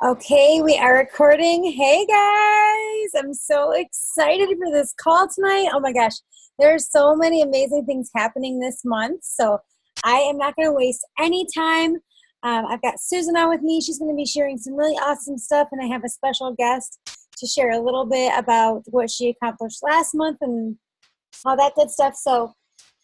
Okay, we are recording. Hey guys, I'm so excited for this call tonight. Oh my gosh, there's so many amazing things happening this month. So I am not going to waste any time. I've got Susan on with me. She's going to be sharing some really awesome stuff, and I have a special guest to share a little bit about what she accomplished last month and all that good stuff. So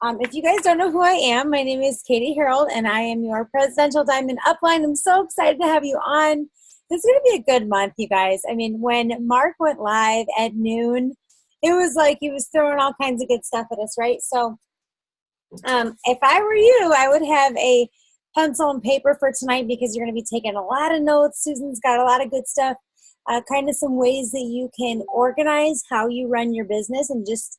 if you guys don't know who I am, my name is Katie Harold, and I am your Presidential Diamond Upline. I'm so excited to have you on. This is going to be a good month, you guys. I mean, when Mark went live at noon, it was like he was throwing all kinds of good stuff at us, right? So if I were you, I would have a pencil and paper for tonight because you're going to be taking a lot of notes. Susan's got a lot of good stuff, kind of some ways that you can organize how you run your business and just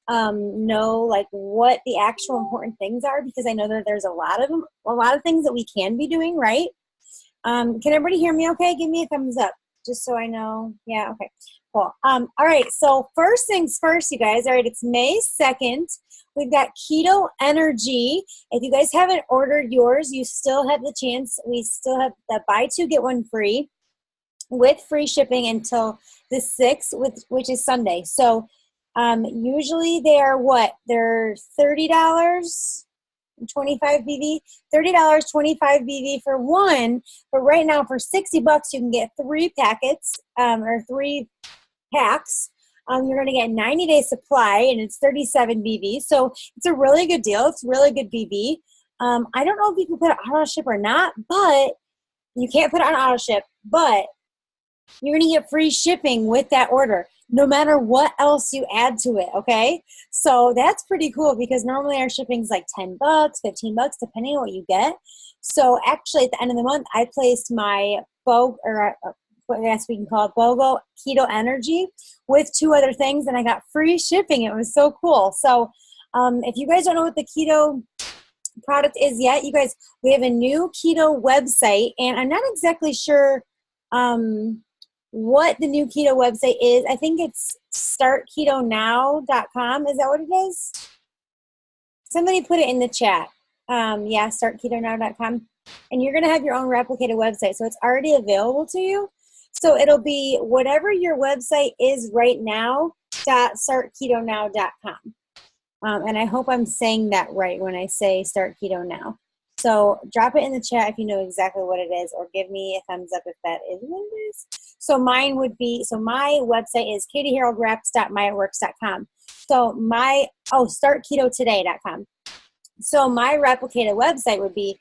know like what the actual important things are, because I know that there's a lot of things that we can be doing, right? Can everybody hear me okay? Give me a thumbs up just so I know. Yeah, okay, cool. All right, so first things first, you guys. All right, it's May 2nd. We've got Keto Energy. If you guys haven't ordered yours, you still have the chance. We still have the buy two, get one free with free shipping until the 6th, which is Sunday. So usually they are what? They're $30. 25 BV, $30, 25 BV for one, but right now for $60 you can get 3 packets or 3 packs. You're going to get 90-day supply, and it's 37 BV, so it's a really good deal. It's really good BV. I don't know if you can put it on auto ship or not, but you can't put it on auto ship, but you're going to get free shipping with that order, no matter what else you add to it, okay? So that's pretty cool because normally our shipping is like $10, $15, depending on what you get. So actually at the end of the month, I placed my I guess we can call it BOGO Keto Energy with 2 other things, and I got free shipping. It was so cool. So if you guys don't know what the keto product is yet, you guys, we have a new keto website, and I'm not exactly sure what the new keto website is. I think it's startketonow.com. Is that what it is? Somebody put it in the chat. Yeah, startketonow.com. And you're going to have your own replicated website. So it's already available to you. So it'll be whatever your website is right now, startketonow.com. And I hope I'm saying that right when I say Start Keto Now. So drop it in the chat if you know exactly what it is, or give me a thumbs up if that is what it is. So my website is katieharoldwraps.myworks.com. So startketotoday.com. So my replicated website would be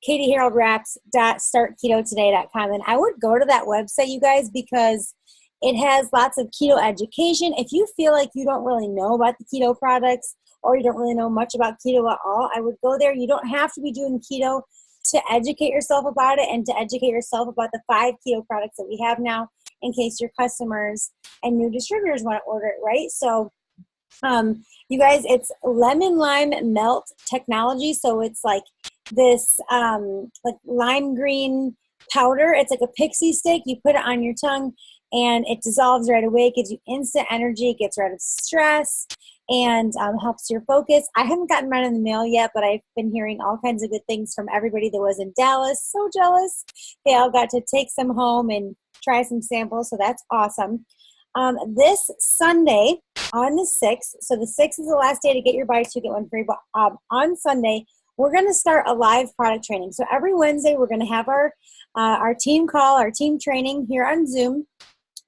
katieharoldwraps.startketotoday.com. And I would go to that website, you guys, because it has lots of keto education. If you feel like you don't really know about the keto products, or you don't really know much about keto at all, I would go there. You don't have to be doing keto to educate yourself about it, and to educate yourself about the 5 keto products that we have now, in case your customers and new distributors want to order it, right? So you guys, it's lemon lime melt technology. So it's like this like lime green powder. It's like a pixie stick. You put it on your tongue and it dissolves right away. It gives you instant energy. It gets rid of stress and helps your focus. I haven't gotten mine in the mail yet, but I've been hearing all kinds of good things from everybody that was in Dallas. So jealous. They all got to take some home and try some samples, so that's awesome. This Sunday on the 6th, so the 6th is the last day to get your buy two, get one free, but on Sunday, we're going to start a live product training. So every Wednesday, we're going to have our team call, our team training here on Zoom.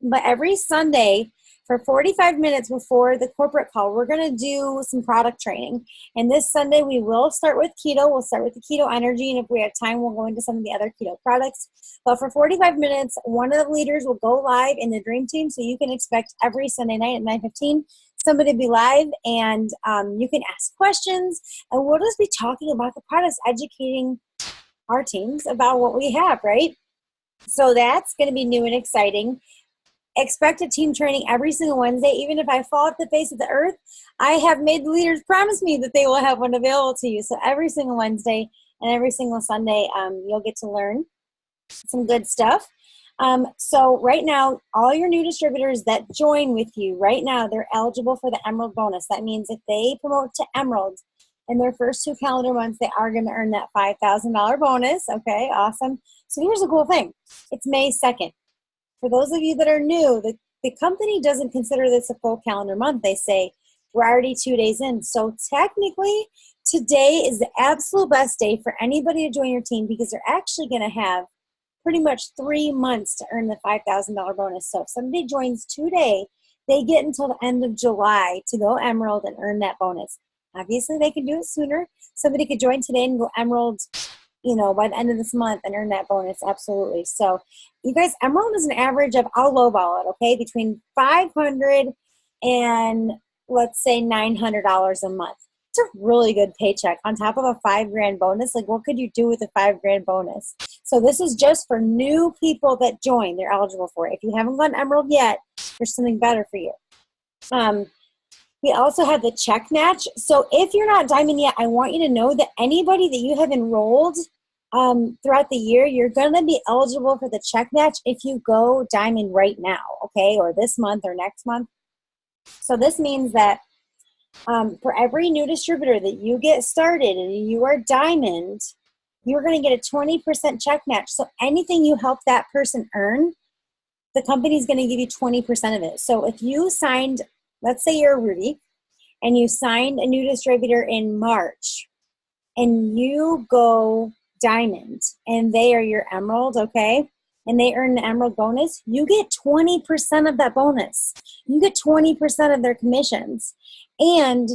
But every Sunday, for 45 minutes before the corporate call, we're going to do some product training. And this Sunday, we will start with keto. We'll start with the keto energy. And if we have time, we'll go into some of the other keto products. But for 45 minutes, one of the leaders will go live in the Dream Team. So you can expect every Sunday night at 9:15 somebody to be live, and you can ask questions. And we'll just be talking about the products, educating our teams about what we have, right? So that's going to be new and exciting. Expect a team training every single Wednesday. Even if I fall off the face of the earth, I have made the leaders promise me that they will have one available to you. So every single Wednesday and every single Sunday, you'll get to learn some good stuff. So right now, all your new distributors that join with you right now, they're eligible for the Emerald bonus. That means if they promote to Emerald, in their first 2 calendar months, they are going to earn that $5,000 bonus. Okay, awesome. So here's a cool thing. It's May 2nd. For those of you that are new, the company doesn't consider this a full calendar month. They say, we're already 2 days in. So technically, today is the absolute best day for anybody to join your team because they're actually going to have pretty much 3 months to earn the $5,000 bonus. So if somebody joins today, they get until the end of July to go Emerald and earn that bonus. Obviously, they can do it sooner. Somebody could join today and go Emerald, by the end of this month and earn that bonus. Absolutely. So you guys, Emerald is an average of, I'll lowball it, okay, between $500 and let's say $900 a month. It's a really good paycheck on top of a $5,000 bonus. Like, what could you do with a $5,000 bonus? So this is just for new people that join. They're eligible for it. If you haven't gone Emerald yet, there's something better for you. We also have the check match. So if you're not Diamond yet, I want you to know that anybody that you have enrolled throughout the year, you're going to be eligible for the check match if you go Diamond right now, okay, or this month or next month. So this means that for every new distributor that you get started and you are Diamond, you're going to get a 20% check match. So anything you help that person earn, the company's going to give you 20% of it. So if you signed, let's say you're Rudy, and you signed a new distributor in March, and you go Diamond, and they are your Emerald, okay, and they earn the Emerald bonus, you get 20% of that bonus. You get 20% of their commissions. And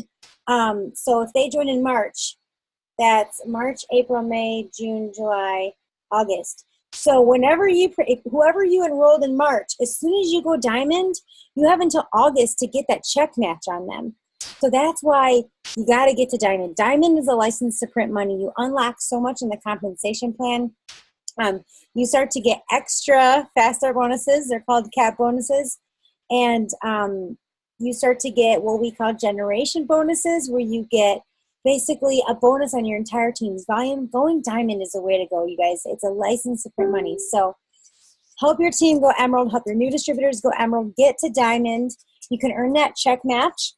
so if they join in March, that's March, April, May, June, July, August. So whoever you enrolled in March, as soon as you go Diamond, you have until August to get that check match on them. So that's why you got to get to Diamond. Diamond is a license to print money. You unlock so much in the compensation plan. You start to get extra fast start bonuses. They're called cap bonuses. And you start to get what we call generation bonuses, where you get basically a bonus on your entire team's volume. Going Diamond is the way to go, you guys. It's a license to print money. So help your team go Emerald. Help your new distributors go Emerald. Get to Diamond. You can earn that check match.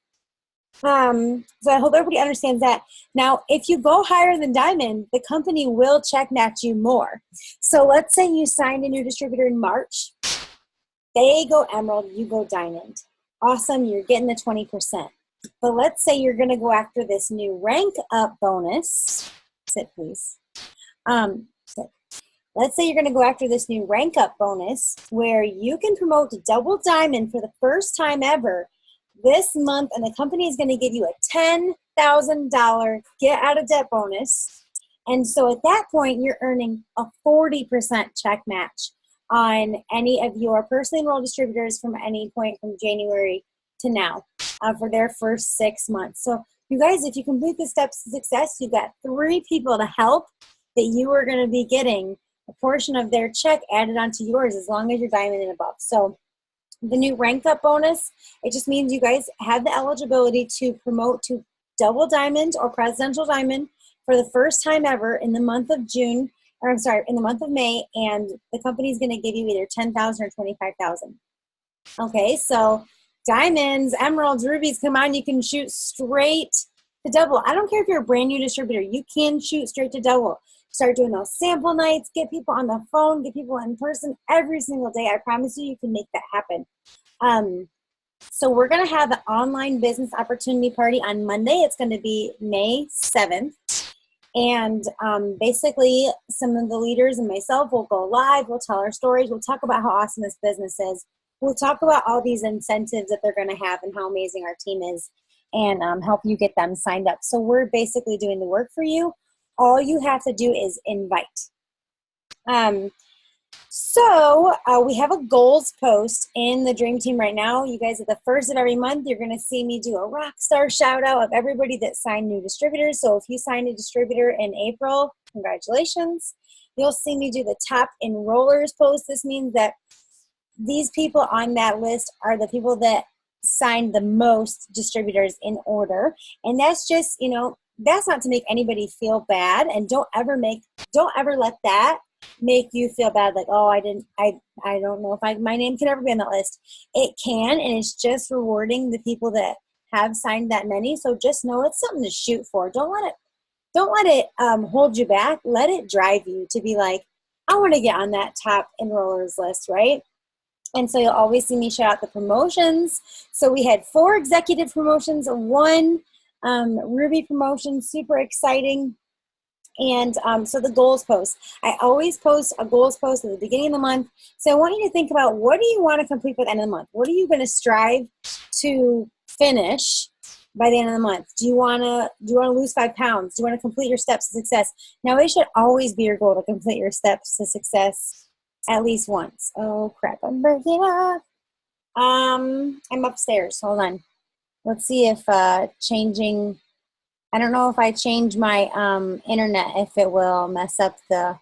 So I hope everybody understands that. Now, if you go higher than Diamond, the company will check match you more. So let's say you signed a new distributor in March. They go Emerald, you go Diamond. Awesome, you're getting the 20%. But let's say you're going to go after this new rank up bonus. Sit, please. Sit. Let's say you're going to go after this new rank up bonus where you can promote to double Diamond for the first time ever this month, and the company is going to give you a $10,000 get out of debt bonus. And so at that point, you're earning a 40% check match on any of your personally enrolled distributors from any point from January to now for their first 6 months. So you guys, if you complete the steps to success, you've got 3 people to help that you are going to be getting a portion of their check added onto yours as long as you're Diamond and above. So the new rank up bonus, it just means you guys have the eligibility to promote to double Diamond or presidential Diamond for the first time ever in the month of June, or I'm sorry, in the month of May, and the company is going to give you either $10,000 or $25,000. Okay, so Diamonds, Emeralds, Rubies, come on, you can shoot straight to double. I don't care if you're a brand new distributor, you can shoot straight to double. Start doing those sample nights, get people on the phone, get people in person every single day. I promise you, you can make that happen. So we're going to have an online business opportunity party on Monday. It's going to be May 7th. And basically, some of the leaders and myself will go live. We'll tell our stories. We'll talk about how awesome this business is. We'll talk about all these incentives that they're going to have and how amazing our team is, and help you get them signed up. So we're basically doing the work for you. All you have to do is invite. So we have a goals post in the Dream Team right now. You guys, at the first of every month, you're going to see me do a rock star shout out of everybody that signed new distributors. So if you signed a distributor in April, congratulations. You'll see me do the top enrollers post. This means that these people on that list are the people that signed the most distributors in order. And that's just, that's not to make anybody feel bad. And don't ever let that make you feel bad, like, oh, I don't know if my name can ever be on that list. It can, and it's just rewarding the people that have signed that many. So just know it's something to shoot for. Don't let it hold you back. Let it drive you to be like, I want to get on that top enrollers list, right? And so you'll always see me shout out the promotions. So we had 4 executive promotions, 1 Ruby promotion, super exciting. And so the goals post. I always post a goals post at the beginning of the month. So I want you to think about, what do you want to complete by the end of the month? What are you going to strive to finish by the end of the month? Do you want to lose 5 pounds? Do you want to complete your steps to success? Now, it should always be your goal to complete your steps to success at least once. Oh crap, I'm breaking up. I'm upstairs. Hold on. Let's see if changing. I don't know if I change my internet, if it will mess up the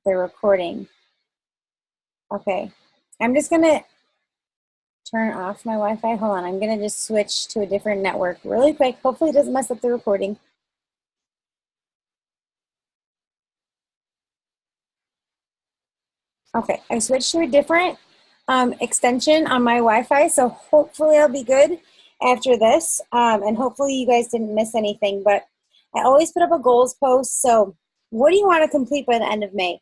recording. Okay, I'm just gonna turn off my Wi-Fi. Hold on, I'm gonna just switch to a different network really quick. Hopefully it doesn't mess up the recording. Okay, I switched to a different extension on my Wi-Fi, so hopefully I'll be good after this, and hopefully you guys didn't miss anything. But I always put up a goals post. So what do you want to complete by the end of May?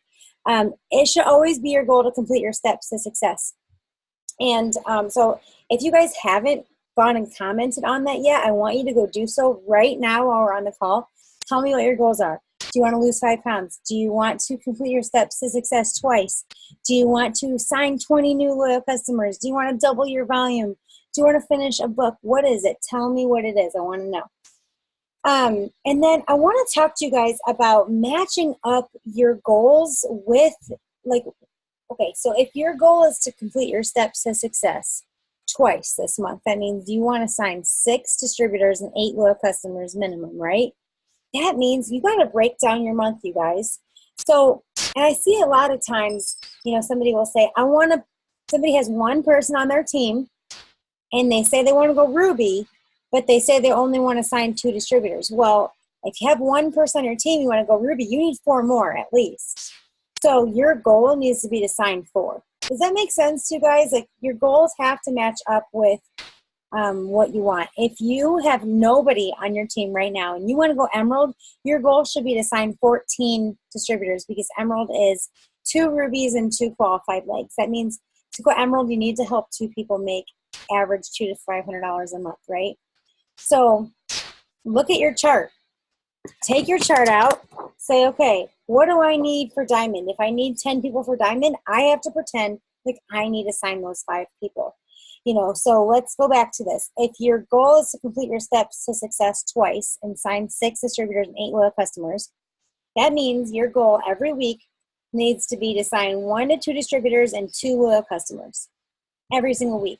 It should always be your goal to complete your steps to success. And so if you guys haven't gone and commented on that yet, I want you to go do so right now while we're on the call. Tell me what your goals are. Do you want to lose 5 pounds? Do you want to complete your steps to success twice? Do you want to sign 20 new loyal customers? Do you want to double your volume? Do you want to finish a book? What is it? Tell me what it is. I want to know. And then I want to talk to you guys about matching up your goals with, like, okay, so if your goal is to complete your steps to success twice this month, that means you want to sign 6 distributors and 8 loyal customers minimum, right? That means you got to break down your month, you guys. So, and I see a lot of times, somebody will say, somebody has one person on their team and they say they want to go Ruby, but they say they only want to sign 2 distributors. Well, if you have one person on your team, you want to go Ruby, you need 4 more at least. So your goal needs to be to sign 4. Does that make sense to you guys? Like, your goals have to match up with what you want. If you have nobody on your team right now and you want to go Emerald, your goal should be to sign 14 distributors, because Emerald is 2 Rubies and 2 qualified legs. That means to go Emerald, you need to help 2 people make average $200 to $500 a month, right? So look at your chart. Take your chart out. Say, okay, what do I need for Diamond? If I need 10 people for Diamond, I have to pretend like I need to sign those 5 people. So let's go back to this. If your goal is to complete your steps to success twice and sign 6 distributors and 8 loyal customers, that means your goal every week needs to be to sign 1 to 2 distributors and 2 loyal customers every single week.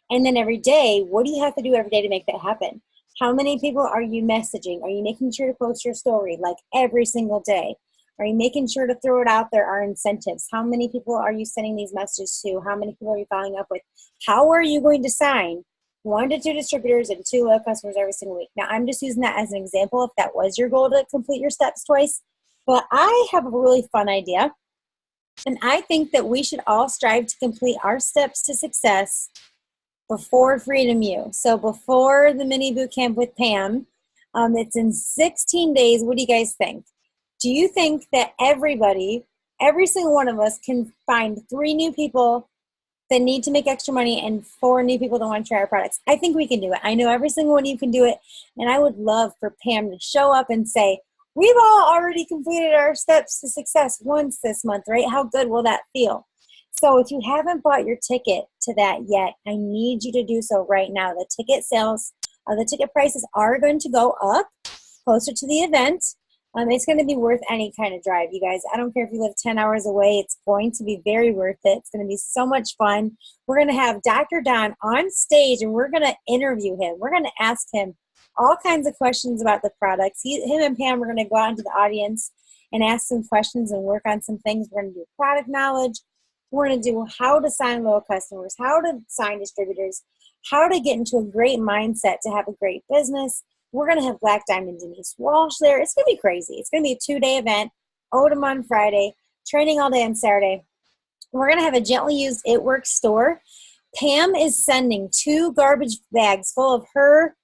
And then every day, what do you have to do every day to make that happen? How many people are you messaging? Are you making sure to post your story like every single day? Are you making sure to throw it out there? Are incentives? How many people are you sending these messages to? How many people are you following up with? How are you going to sign 1 to 2 distributors and 2 loyal customers every single week? Now, I'm just using that as an example if that was your goal to complete your steps twice. But I have a really fun idea. And I think that we should all strive to complete our steps to success before Freedom U. So before the mini boot camp with Pam, it's in 16 days. What do you guys think? Do you think that everybody, every single one of us, can find 3 new people that need to make extra money and 4 new people that want to try our products? I think we can do it. I know every single one of you can do it. And I would love for Pam to show up and say, we've all already completed our steps to success once this month, right? How good will that feel? So if you haven't bought your ticket to that yet, I need you to do so right now. The ticket sales, the ticket prices are going to go up closer to the event. It's going to be worth any kind of drive, you guys. I don't care if you live 10 hours away. It's going to be very worth it. It's going to be so much fun. We're going to have Dr. Don on stage, and we're going to interview him. We're going to ask him all kinds of questions about the products. Him and Pam are going to go out into the audience and ask some questions and work on some things. We're going to do product knowledge. We're going to do how to sign loyal customers, how to sign distributors, how to get into a great mindset to have a great business. We're going to have Black Diamond Denise Walsh there. It's going to be crazy. It's going to be a 2-day event, Odom on Friday, training all day on Saturday. We're going to have a Gently Used It Works store. Pam is sending 2 garbage bags full of her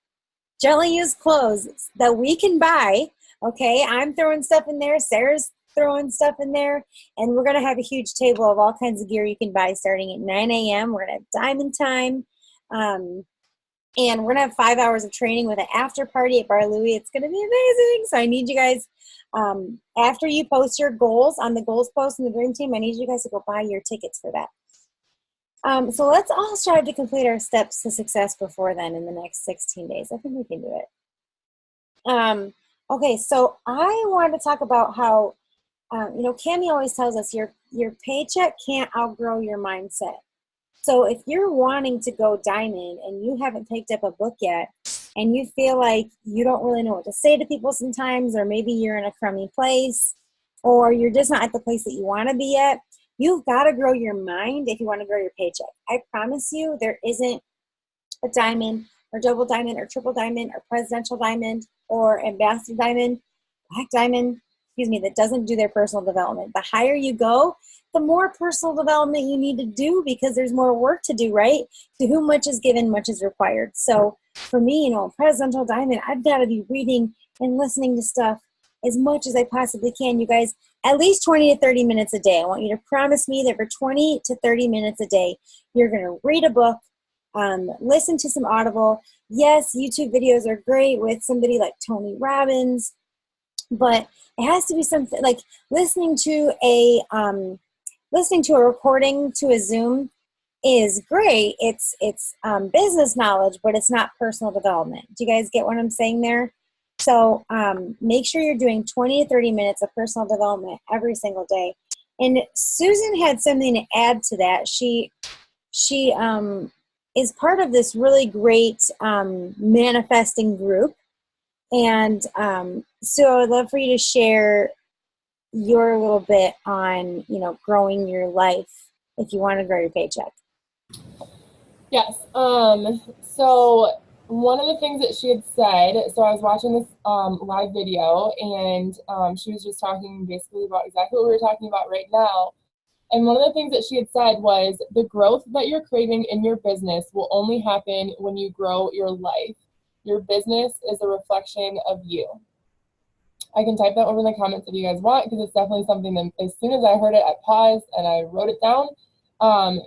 gently used clothes that we can buy. Okay, I'm throwing stuff in there. Sarah's throwing stuff in there. And we're going to have a huge table of all kinds of gear you can buy starting at 9 a.m. We're going to have diamond time. And we're going to have 5 hours of training with an after party at Bar Louie. It's going to be amazing. So I need you guys, after you post your goals on the goals post in the Dream Team, I need you guys to go buy your tickets for that. So let's all strive to complete our steps to success before then in the next 16 days. I think we can do it. Okay, so I wanted to talk about how, Cammie always tells us your paycheck can't outgrow your mindset. So if you're wanting to go diamond and you haven't picked up a book yet and you feel like you don't really know what to say to people sometimes, or maybe you're in a crummy place, or you're just not at the place that you want to be at, you've got to grow your mind if you want to grow your paycheck. I promise you there isn't a diamond or double diamond or triple diamond or presidential diamond or ambassador diamond, black diamond, that doesn't do their personal development. The higher you go, the more personal development you need to do because there's more work to do, right? To whom much is given, much is required. So for me, presidential diamond, I've got to be reading and listening to stuff as much as I possibly can. You guys, at least 20 to 30 minutes a day. I want you to promise me that for 20 to 30 minutes a day, you're going to read a book, listen to some Audible. Yes, YouTube videos are great with somebody like Tony Robbins, but it has to be something like listening to a recording to a Zoom is great. It's business knowledge, but it's not personal development. Do you guys get what I'm saying there? So make sure you're doing 20 to 30 minutes of personal development every single day. And Susan had something to add to that. She is part of this really great manifesting group. And so I'd love for you to share your little bit on, growing your life if you want to grow your paycheck. Yes. So one of the things that she had said, so I was watching this live video, and she was just talking basically about exactly what we were talking about right now. And one of the things that she had said was the growth that you're craving in your business will only happen when you grow your life. Your business is a reflection of you. I can type that over in the comments if you guys want, because it's definitely something that as soon as I heard it, I paused and I wrote it down,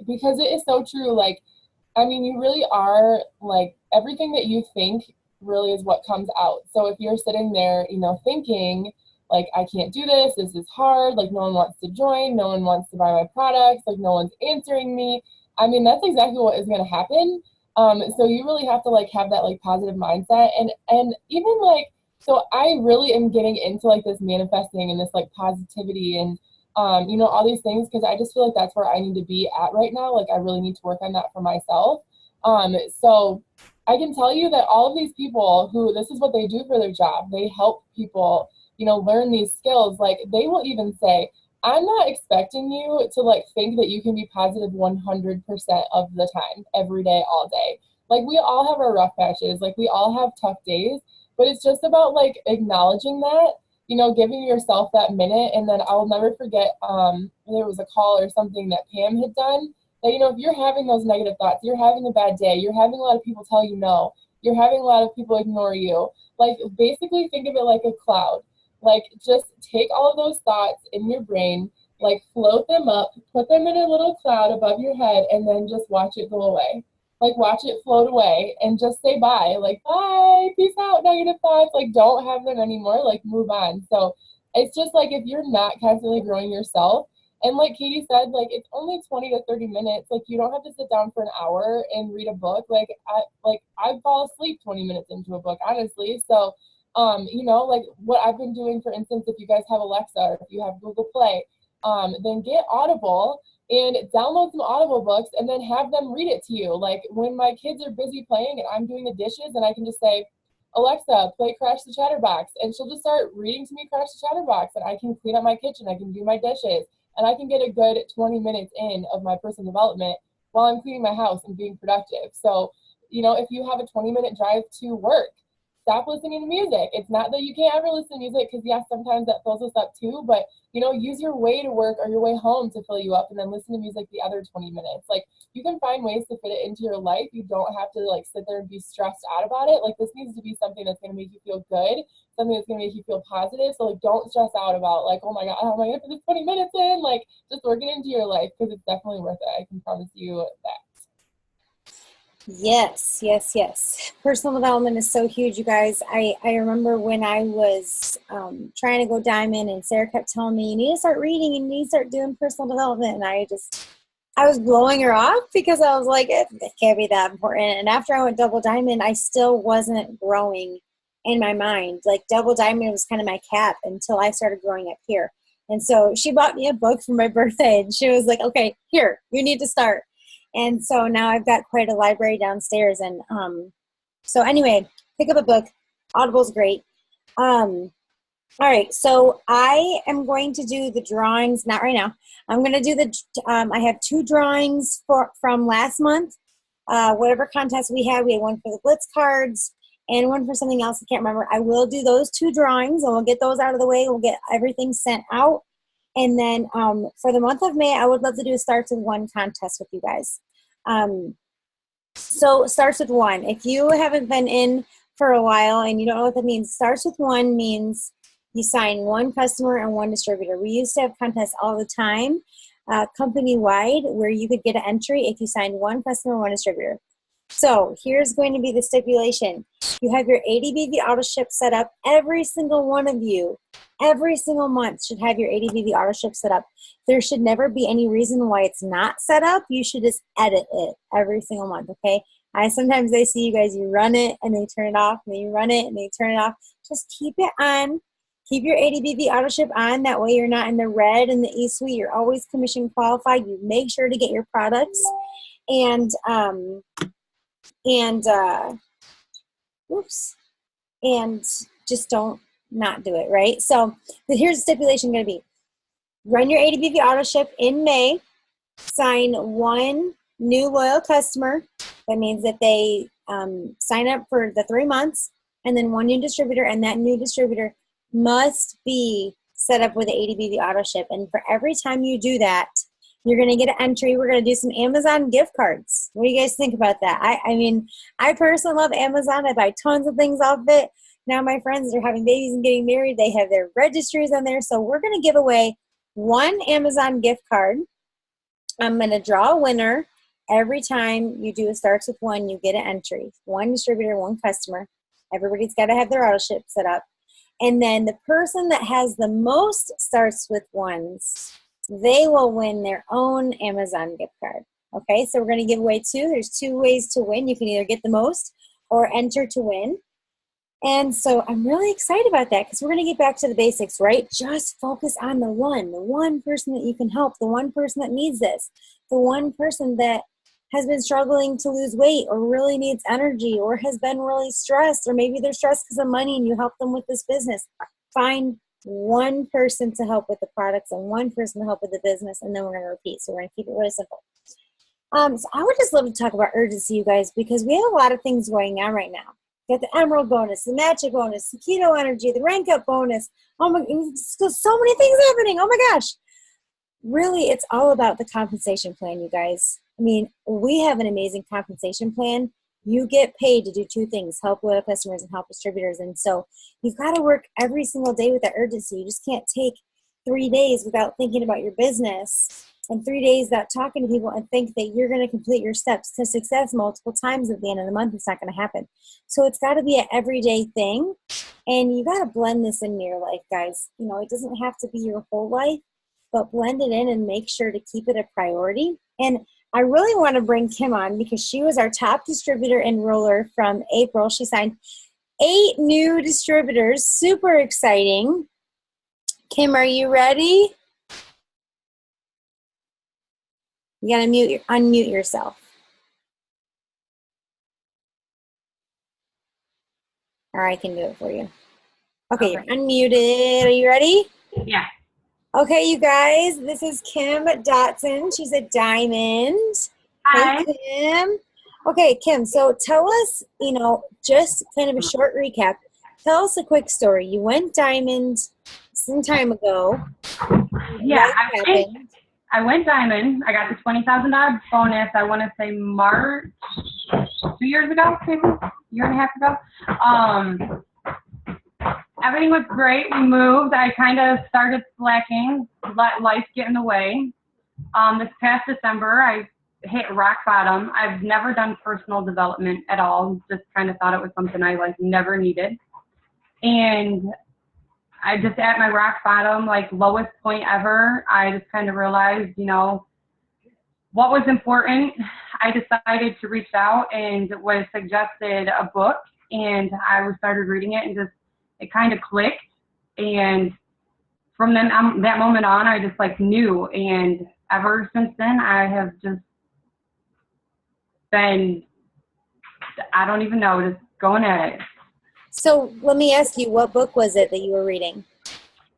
because it is so true. You really are, everything that you think really is what comes out. So if you're sitting there, thinking, I can't do this is hard, no one wants to join, no one wants to buy my products, no one's answering me, that's exactly what is going to happen. So you really have to have that positive mindset, and even so I really am getting into this manifesting and this positivity and all these things, because I just feel that's where I need to be at right now. I really need to work on that for myself. So I can tell you that all of these people who this is what they do for their job, they help people learn these skills. They will even say, I'm not expecting you to think that you can be positive 100% of the time, every day, all day. We all have our rough patches, we all have tough days, but it's just about acknowledging that, giving yourself that minute. And then I'll never forget, there was a call or something that Pam had done that, if you're having those negative thoughts, you're having a bad day, you're having a lot of people tell you no, you're having a lot of people ignore you, basically think of it like a cloud. Just take all of those thoughts in your brain, float them up, put them in a little cloud above your head, and then just watch it go away. Watch it float away and just say bye. Bye, peace out, negative thoughts. Don't have them anymore. Move on. So it's just if you're not constantly growing yourself, and like Katie said, it's only 20 to 30 minutes. You don't have to sit down for an hour and read a book. I fall asleep 20 minutes into a book, honestly. So what I've been doing, for instance, if you guys have Alexa or if you have Google Play, then get Audible and download some Audible books and then have them read it to you. When my kids are busy playing and I'm doing the dishes, and I can just say, Alexa, play Crash the Chatterbox, and she'll just start reading to me Crash the Chatterbox, and I can clean up my kitchen, I can do my dishes, and I can get a good 20 minutes in of my personal development while I'm cleaning my house and being productive. So, if you have a 20-minute drive to work, stop listening to music. It's not that you can't ever listen to music, because yes, sometimes that fills us up too, but you know, use your way to work or your way home to fill you up, and then listen to music the other 20 minutes. Like, you can find ways to fit it into your life. You don't have to like sit there and be stressed out about it. Like, this needs to be something that's going to make you feel good, something that's going to make you feel positive. So like, don't stress out about like, oh my God, how am I going to put this 20 minutes in? Like, just work it into your life, because it's definitely worth it. I can promise you that. Yes, yes, yes. Personal development is so huge, you guys. I remember when I was trying to go diamond, and Sarah kept telling me, you need to start reading, you need to start doing personal development. And I was blowing her off, because I was like, it can't be that important. And after I went double diamond, I still wasn't growing in my mind. Like, double diamond was kind of my cap until I started growing up here. And so she bought me a book for my birthday, and she was like, okay, here, you need to start. And so now I've got quite a library downstairs. And so anyway, pick up a book. Audible's great. All right, so I am going to do the drawings, not right now. I'm going to do I have 2 drawings from last month. Whatever contest we had one for the Blitz cards and one for something else. I can't remember. I will do those 2 drawings, and we'll get those out of the way. We'll get everything sent out. And then for the month of May, I would love to do a Starts with One contest with you guys. So Starts with One. If you haven't been in for a while and you don't know what that means, Starts with One means you sign 1 customer and 1 distributor. We used to have contests all the time, company-wide, where you could get an entry if you signed 1 customer, 1 distributor. So here's going to be the stipulation. You have your ADBV auto ship set up. Every single one of you, every single month, should have your ADBV auto ship set up. There should never be any reason why it's not set up. You should just edit it every single month, okay? Sometimes I see you guys, you run it and they turn it off, and then you run it and they turn it off. Just keep it on. Keep your ADBV auto ship on. That way you're not in the red in the eSuite. You're always commission qualified. You make sure to get your products. And just don't not do it, right? So here's the stipulation going to be. Run your ADBV auto ship in May. Sign 1 new loyal customer. That means that they sign up for the 3 months, and then 1 new distributor, and that new distributor must be set up with the ADBV auto ship. And for every time you do that, you're going to get an entry. We're going to do some Amazon gift cards. What do you guys think about that? I mean, I personally love Amazon. I buy tons of things off it. Now my friends are having babies and getting married. They have their registries on there. So we're going to give away 1 Amazon gift card. I'm going to draw a winner. Every time you do a Starts with One, you get an entry. 1 distributor, 1 customer. Everybody's got to have their auto ship set up. And then the person that has the most Starts with Ones, they will win their own Amazon gift card. Okay, so we're going to give away 2. There's 2 ways to win. You can either get the most or enter to win. And so I'm really excited about that, because we're going to get back to the basics, right? Just focus on the one person that you can help, the 1 person that needs this, the 1 person that has been struggling to lose weight or really needs energy or has been really stressed, or maybe they're stressed because of money and you help them with this business. Find 1 person to help with the products and 1 person to help with the business, and then we're going to repeat. So we're going to keep it really simple. So I would just love to talk about urgency, you guys, because we have a lot of things going on right now. You got the Emerald bonus, the Magic bonus, the Keto Energy, the Rank Up bonus. Oh my, so many things happening. Oh my gosh. Really, it's all about the compensation plan, you guys. I mean, we have an amazing compensation plan. You get paid to do 2 things, help loyal customers and help distributors. And so you've got to work every single day with that urgency. You just can't take 3 days without thinking about your business, and 3 days without talking to people and think that you're going to complete your steps to success multiple times at the end of the month. It's not going to happen. So it's got to be an everyday thing. And you got to blend this into your life, guys. You know, it doesn't have to be your whole life, but blend it in and make sure to keep it a priority. And I really want to bring Kim on, because she was our top distributor enroller from April. She signed 8 new distributors. Super exciting. Kim, are you ready? You got to unmute yourself. Or I can do it for you. Okay, you're unmuted. Are you ready? Yeah. Okay, you guys, this is Kim Dotson. She's a diamond. Hi. Hey, Kim. Okay, Kim, so tell us, just kind of a short recap. Tell us a quick story. You went diamond some time ago. Yeah, Life happened. I went diamond. I got the $20,000 bonus. I want to say March, 2 years ago, maybe year and a half ago. Everything was great. We moved. I kind of started slacking, let life get in the way. This past December, I hit rock bottom. I've never done personal development at all. Just kind of thought it was something I never needed. And I just at my rock bottom, lowest point ever, I just kind of realized, what was important. I decided to reach out and was suggested a book, and I started reading it, and just it kind of clicked. And from then that moment on, I just knew, and ever since then, I have just been, I don't even know, just going at it. So let me ask you, what book was it that you were reading?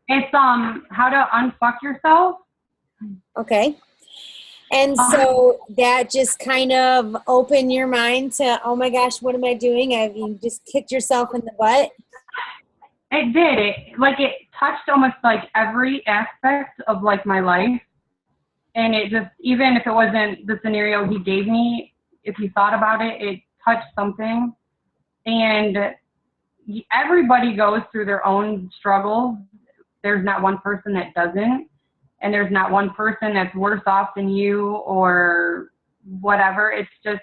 It's How to Unfuck Yourself. Okay. And so that just kind of opened your mind to, oh my gosh, what am I doing? You just kicked yourself in the butt? It did. It touched almost every aspect of my life. And it just, even if it wasn't the scenario he gave me, if you thought about it, it touched something. And everybody goes through their own struggles. There's not one person that doesn't. And there's not one person that's worse off than you or whatever. It's just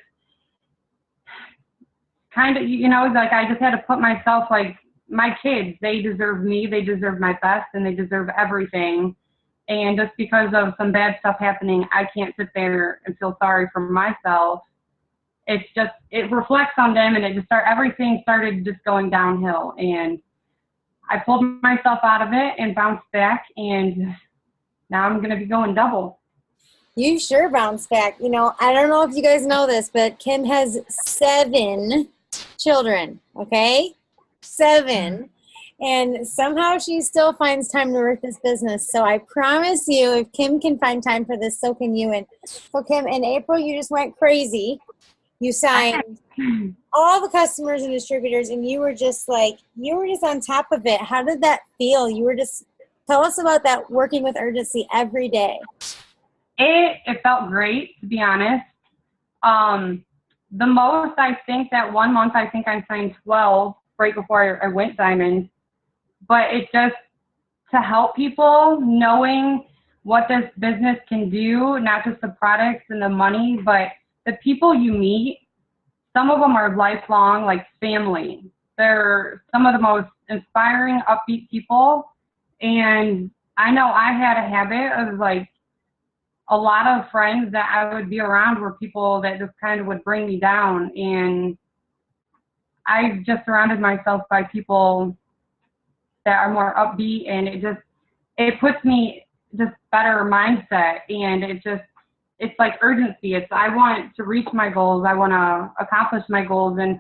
kind of, I just had to put myself, my kids, they deserve me, they deserve my best, and they deserve everything. And just because of some bad stuff happening, I can't sit there and feel sorry for myself. It's just, it reflects on them, and everything started just going downhill. And I pulled myself out of it and bounced back, and now I'm going to be going double. You sure bounced back. I don't know if you guys know this, but Kim has 7 children, okay? 7. And somehow she still finds time to work this business. So I promise you, if Kim can find time for this, so can you. And so Kim, in April, you just went crazy. You signed all the customers and distributors, and you were just on top of it. How did that feel? Tell us about that, working with urgency every day. It felt great, to be honest. The most, I think that 1 month, I think I signed 12 right before I went diamond. But it just, to help people, knowing what this business can do, not just the products and the money, but the people you meet. Some of them are lifelong, family. They're some of the most inspiring, upbeat people. And I know I had a habit of a lot of friends that I would be around were people that just kind of would bring me down. And I just surrounded myself by people that are more upbeat, and it puts me just better mindset. And it's like urgency. I want to reach my goals. I want to accomplish my goals. And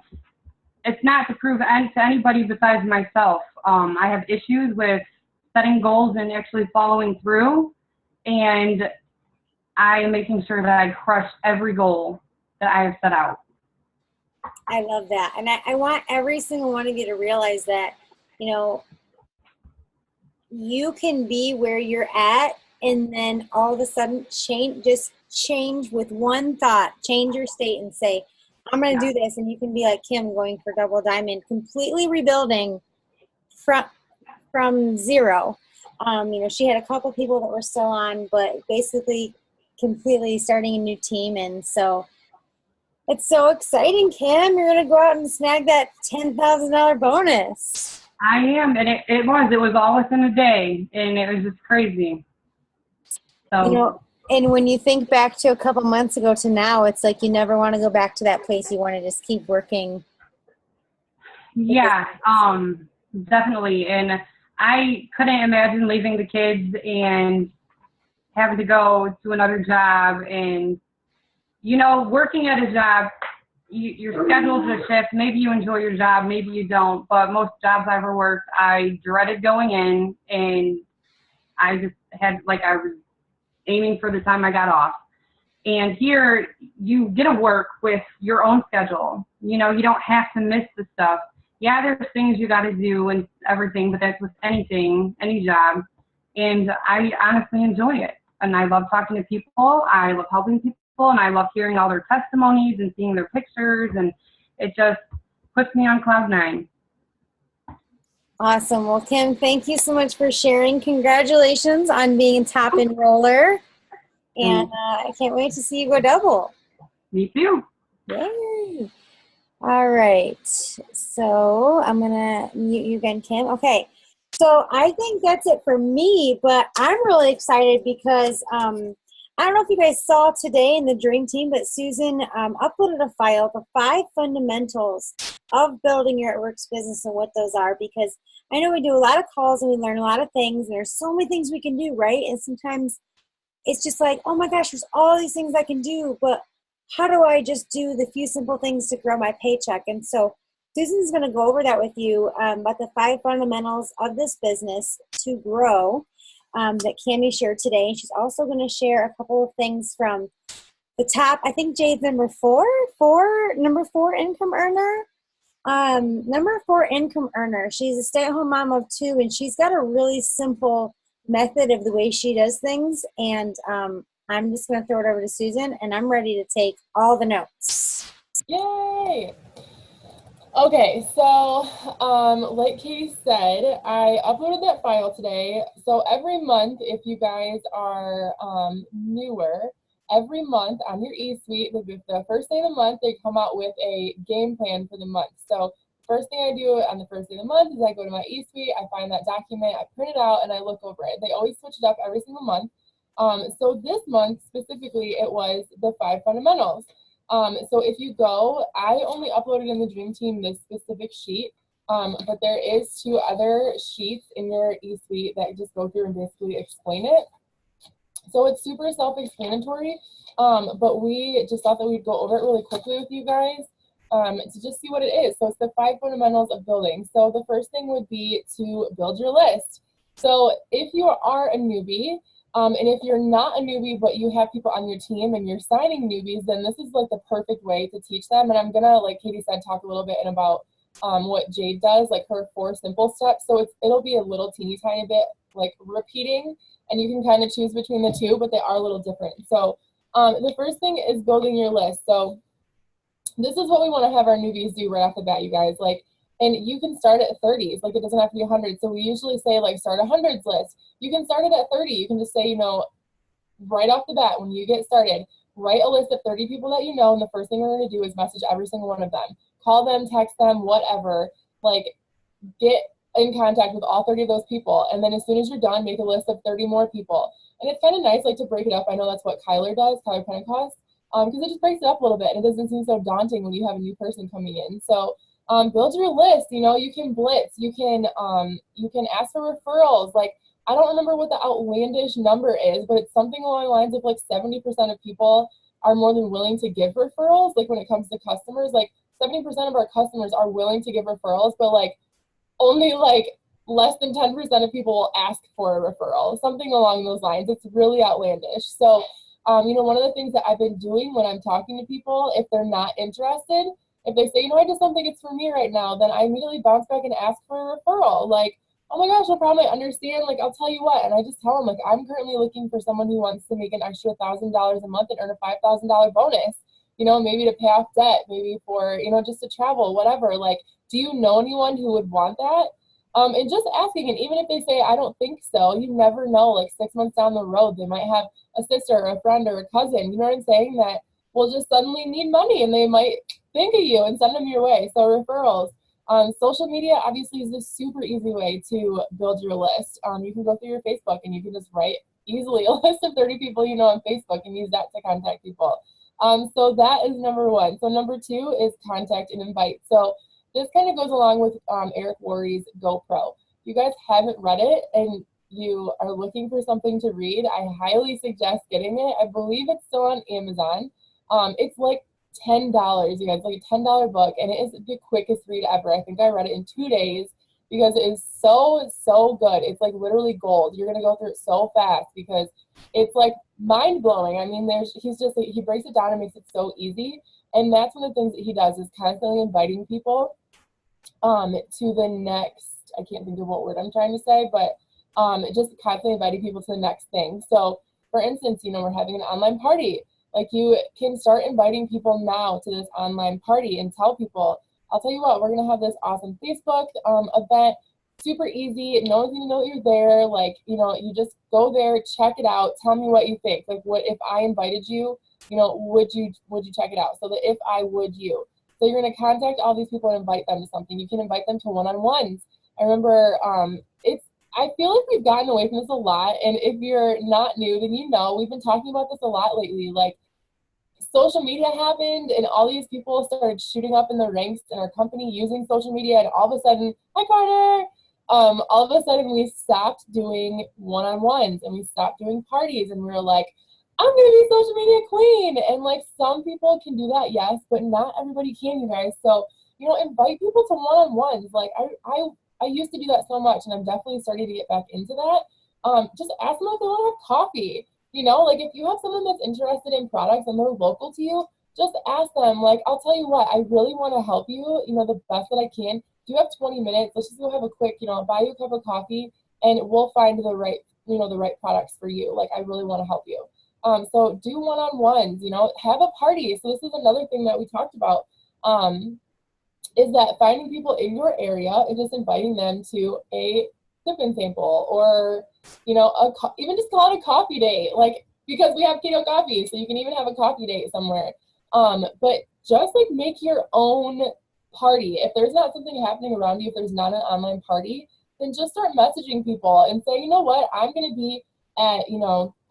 it's not to prove to anybody besides myself. I have issues with setting goals and actually following through. And I am making sure that I crush every goal that I have set out. I love that. And I want every single one of you to realize that, you can be where you're at, and then all of a sudden change with one thought, change your state and say, I'm going to do this. And you can be like Kim, going for double diamond, completely rebuilding from zero. She had a couple people that were still on, but basically completely starting a new team. And so it's so exciting, Kim. You're going to go out and snag that $10,000 bonus. I am, and it was all within a day, and it was just crazy. So, and when you think back to a couple months ago to now, it's like you never want to go back to that place. You want to just keep working. Yeah, definitely. And I couldn't imagine leaving the kids and having to go to another job. And, working at a job, you're scheduled to shift. Maybe you enjoy your job, maybe you don't. But most jobs I ever worked, I dreaded going in, and I just had I was aiming for the time I got off. And here you get to work with your own schedule. You know, you don't have to miss the stuff. Yeah, there's things you got to do and everything, but that's with anything, any job. And I honestly enjoy it. And I love talking to people. I love helping people, and I love hearing all their testimonies and seeing their pictures. And it just puts me on cloud nine. Awesome. Well, Kim, thank you so much for sharing. Congratulations on being a top enroller. And I can't wait to see you go double. Me too. Yay. All right. So I'm going to mute you again, Kim. Okay. So I think that's it for me, but I'm really excited because I don't know if you guys saw today in the Dream Team, but Susan uploaded a file for 5 fundamentals of building your It-Works business and what those are, because I know we do a lot of calls and we learn a lot of things, and there's so many things we can do, right? And sometimes it's just like, oh my gosh, there's all these things I can do, but how do I just do the few simple things to grow my paycheck? And so Susan's going to go over that with you about the 5 fundamentals of this business to grow that Cami shared today. She's also going to share a couple of things from the top. I think Jade's number 4 income earner. Number 4 income earner. She's a stay-at-home mom of 2, and she's got a really simple method of the way she does things. And I'm just going to throw it over to Susan, and I'm ready to take all the notes. Yay! Okay, so like Katie said, I uploaded that file today. So every month, if you guys are newer, every month on your eSuite, the first day of the month, they come out with a game plan for the month. So first thing I do on the first day of the month is I go to my eSuite, I find that document, I print it out, and I look over it. They always switch it up every single month. So this month specifically, it was the 5 fundamentals. So if you go, I only uploaded in the Dream Team this specific sheet, but there is 2 other sheets in your eSuite that just go through and basically explain it. So it's super self-explanatory, but we just thought that we'd go over it really quickly with you guys to just see what it is. So it's the 5 fundamentals of building. So the first thing would be to build your list. So if you are a newbie, and if you're not a newbie, but you have people on your team and you're signing newbies, then this is like the perfect way to teach them. And I'm gonna, like Katie said, talk a little bit about what Jade does, like her 4 simple steps. So it'll be a little teeny tiny bit like repeating, and you can kind of choose between the 2, but they are a little different. So the first thing is building your list. So this is what we want to have our newbies do right off the bat, you guys. Like, and you can start at 30s, like it doesn't have to be 100. So we usually say like start a hundreds list. You can start it at 30. You can just say, you know, right off the bat when you get started, write a list of 30 people that you know, and the first thing we're going to do is message every single one of them. Call them, text them, whatever. Like, get in contact with all 30 of those people, and then as soon as you're done, make a list of 30 more people. And it's kind of nice, like, to break it up. I know that's what Kyler does, Kyler Pentecost, because it just breaks it up a little bit, and it doesn't seem so daunting when you have a new person coming in. So build your list. You know, you can blitz, you can ask for referrals. Like, I don't remember what the outlandish number is, but it's something along the lines of like 70% of people are more than willing to give referrals. Like, when it comes to customers, like 70% of our customers are willing to give referrals, but like only like less than 10% of people will ask for a referral, something along those lines. It's really outlandish. So, you know, one of the things that I've been doing when I'm talking to people, if they're not interested, if they say, you know, I just don't think it's for me right now, then I immediately bounce back and ask for a referral. Like, oh my gosh, no problem, I understand. Like, I'll tell you what. And I just tell them, like, I'm currently looking for someone who wants to make an extra $1,000 a month and earn a $5,000 bonus, you know, maybe to pay off debt, maybe for, you know, just to travel, whatever. Like, do you know anyone who would want that? And just asking, and even if they say, I don't think so, you never know, like 6 months down the road, they might have a sister or a friend or a cousin, you know what I'm saying, that will just suddenly need money, and they might think of you and send them your way. So referrals. Social media obviously is a super easy way to build your list. You can go through your Facebook and you can just write easily a list of 30 people you know on Facebook and use that to contact people. So that is number 1. So number 2 is contact and invite. So this kind of goes along with Eric Worre's GoPro. If you guys haven't read it and you are looking for something to read, I highly suggest getting it. I believe it's still on Amazon. It's like $10, you guys, like a $10 book, and it is the quickest read ever. I think I read it in 2 days, because it is so, so good. It's like literally gold. You're going to go through it so fast because it's like mind blowing. I mean, he breaks it down and makes it so easy. And that's one of the things that he does is constantly inviting people to the next, I can't think of what word I'm trying to say, but just constantly inviting people to the next thing. So for instance, we're having an online party. Like you can start inviting people now to this online party and tell people, I'll tell you what, we're going to have this awesome Facebook event, super easy. No one's going to know that you're there. Like, you just go there, check it out. Tell me what you think. Like what, if I invited you, would you check it out? So the if I would you. So you're going to contact all these people and invite them to something. You can invite them to one-on-ones. I remember I feel like we've gotten away from this a lot. And if you're not new, then we've been talking about this a lot lately. Like social media happened and all these people started shooting up in the ranks in our company using social media. And all of a sudden, hi Carter, all of a sudden we stopped doing one-on-ones and we stopped doing parties. And we were like, I'm going to be social media queen. And like some people can do that, yes, but not everybody can, you guys. So, invite people to one-on-ones. Like I used to do that so much and I'm definitely starting to get back into that. Just ask them if they want to have coffee. Like if you have someone that's interested in products and they're local to you, just ask them, like, I'll tell you what, I really want to help you, the best that I can. Do you have 20 minutes? Let's just go have a quick, buy you a cup of coffee and we'll find the right, the right products for you. Like, I really want to help you. So do one-on-ones, have a party. So this is another thing that we talked about, is that finding people in your area and just inviting them to a sip and sample or, even just call it a coffee date, like, because we have keto coffee, so you can even have a coffee date somewhere. But just like make your own party. If there's not something happening around you, if there's not an online party, then just start messaging people and say, you know what, I'm going to be at,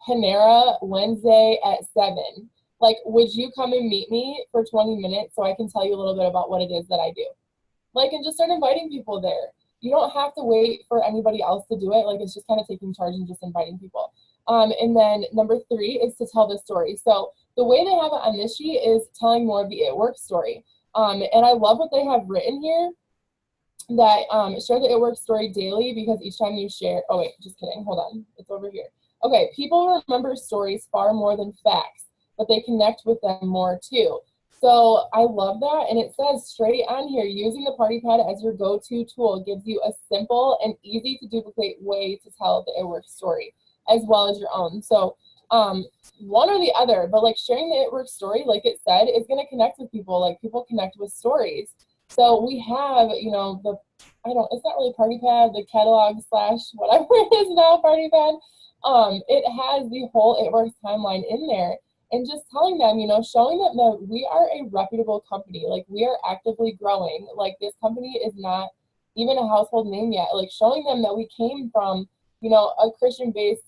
Panera Wednesday at 7. Like, would you come and meet me for 20 minutes so I can tell you a little bit about what it is that I do? Like, and just start inviting people there. You don't have to wait for anybody else to do it. Like, it's just kind of taking charge and just inviting people. And then number 3 is to tell the story. So the way they have it on this sheet is telling more of the It Works story. And I love what they have written here, that share the It Works story daily, because each time you share, oh wait, just kidding, hold on, it's over here. Okay, people remember stories far more than facts, but they connect with them more too. So I love that, and it says straight on here, using the Party Pad as your go-to tool gives you a simple and easy to duplicate way to tell the It Works story, as well as your own. So one or the other, but like sharing the It Works story, like it said, is going to connect with people. Like people connect with stories. So we have, it's not really Party Pad, the catalog / whatever it is now, Party Pad. It has the whole It Works timeline in there. And just telling them, showing them that we are a reputable company. Like, we are actively growing. Like, this company is not even a household name yet. Like, showing them that we came from, a Christian-based,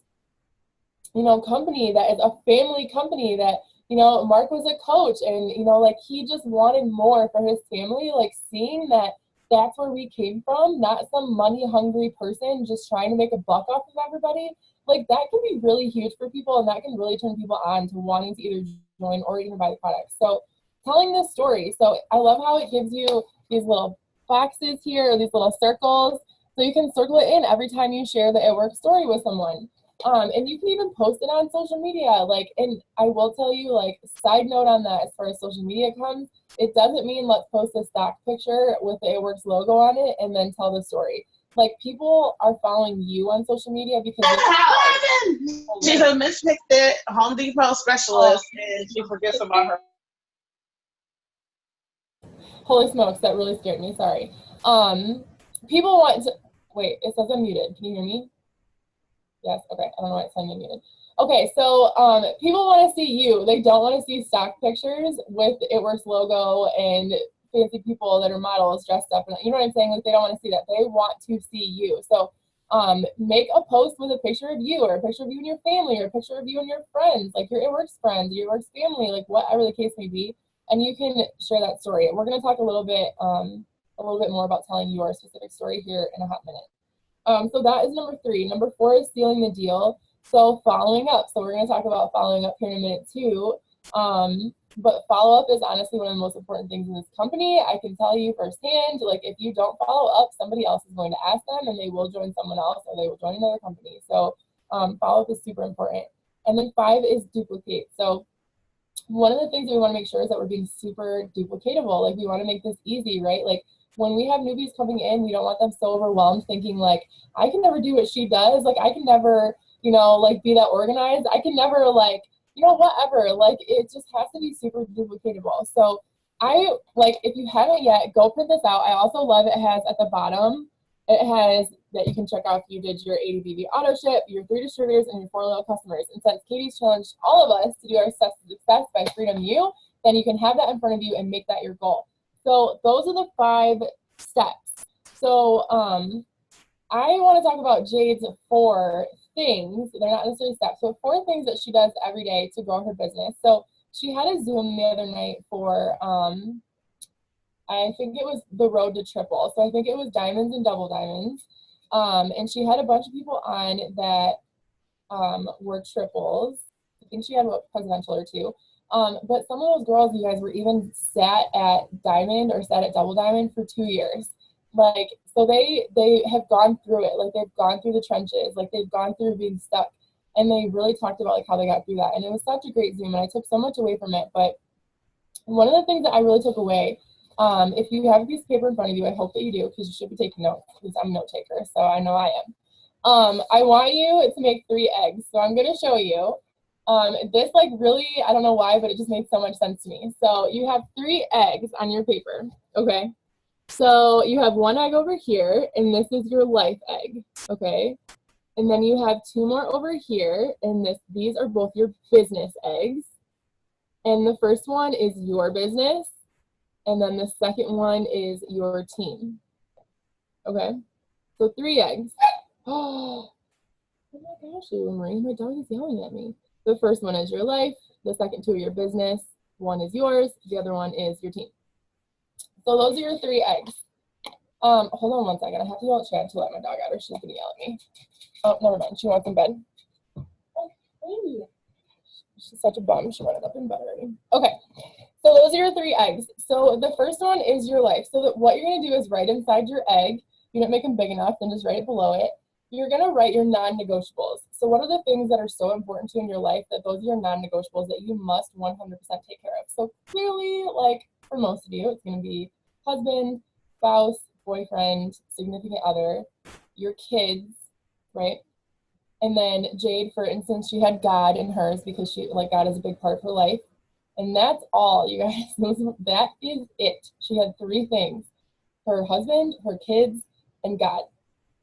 company that is a family company, that, Mark was a coach and, like, he just wanted more for his family. Like, seeing that that's where we came from, not some money-hungry person just trying to make a buck off of everybody. Like, that can be really huge for people, and that can really turn people on to wanting to either join or even buy the product. So telling this story. So I love how it gives you these little boxes here, or these little circles, so you can circle it in every time you share the It Works story with someone. And you can even post it on social media. Like, and I will tell you, like, side note on that, as far as social media comes, it doesn't mean let's post a stock picture with the It Works logo on it and then tell the story. Like, people are following you on social media because she's a Misfit Home Depot specialist, and she forgets about her. Holy smokes, that really scared me. Sorry. People want to wait. It says I'm muted. Can you hear me? Yes. Okay. I don't know why it's saying I'm muted. Okay. So people want to see you. They don't want to see stock pictures with the It Works logo and fancy people that are models dressed up, and you know what I'm saying? Like, they don't want to see that. They want to see you. So make a post with a picture of you, or a picture of you and your family, or a picture of you and your friends, like your It Works friends, your It Works family, like whatever the case may be, and you can share that story. We're going to talk a little bit more about telling your specific story here in a hot minute. So that is number 3. Number 4 is sealing the deal. So following up. So we're going to talk about following up here in a minute too. But follow-up is honestly one of the most important things in this company. I can tell you firsthand, like if you don't follow up, somebody else is going to ask them and they will join someone else or they will join another company. So follow-up is super important. And then 5 is duplicate. So one of the things we want to make sure is that we're being super duplicatable. Like we want to make this easy, right? Like when we have newbies coming in, we don't want them so overwhelmed thinking like, I can never do what she does. Like I can never, you know, like be that organized. I can never like, you know, whatever. Like it just has to be super duplicatable. So I like, if you haven't yet, go print this out. I also love it has at the bottom, it has that you can check out if you did your 80 BV auto ship, your 3 distributors, and your 4 loyal customers. And since Katie's challenged all of us to do our steps to success by Freedom U, then you can have that in front of you and make that your goal. So those are the 5 steps. So I want to talk about Jade's 4 things. They're not necessarily steps, but 4 things that she does every day to grow her business. So she had a Zoom the other night for I think it was the road to triple. So I think it was diamonds and double diamonds. And she had a bunch of people on that were triples. I think she had a presidential or 2. But some of those girls, you guys, were even sat at diamond or sat at double diamond for 2 years. Like, so they have gone through it. Like they've gone through the trenches. Like they've gone through being stuck. And they really talked about like how they got through that. And it was such a great Zoom and I took so much away from it. But one of the things that I really took away, if you have a piece of paper in front of you, I hope that you do, because you should be taking notes, because I'm a note taker, so I know I am. I want you to make 3 eggs. So I'm going to show you. This like really, I don't know why, but it just makes so much sense to me. So you have 3 eggs on your paper, okay? So you have 1 egg over here, and this is your life egg, okay? And then you have 2 more over here, and these are both your business eggs. And the first one is your business. And then the second one is your team. Okay? So 3 eggs. Oh my gosh, Marie, my dog is yelling at me. The first one is your life. The second 2 are your business. 1 is yours. The other one is your team. So those are your 3 eggs. Hold on one second. I have to yell at Chad to let my dog out or she's going to yell at me. Oh, never mind. She wants in bed. Oh, baby. She's such a bum. She wanted up in bed already. Okay. So those are your 3 eggs. So the first one is your life. So that what you're going to do is write inside your egg. You don't make them big enough, then just write it below it. You're going to write your non-negotiables. So what are the things that are so important to you in your life that those are your non-negotiables that you must 100% take care of? So clearly, like for most of you, it's going to be husband, spouse, boyfriend, significant other, your kids, right? And then Jade, for instance, she had God in hers because she, like, God is a big part of her life. And that's all, you guys. That is it. She had 3 things: her husband, her kids, and God.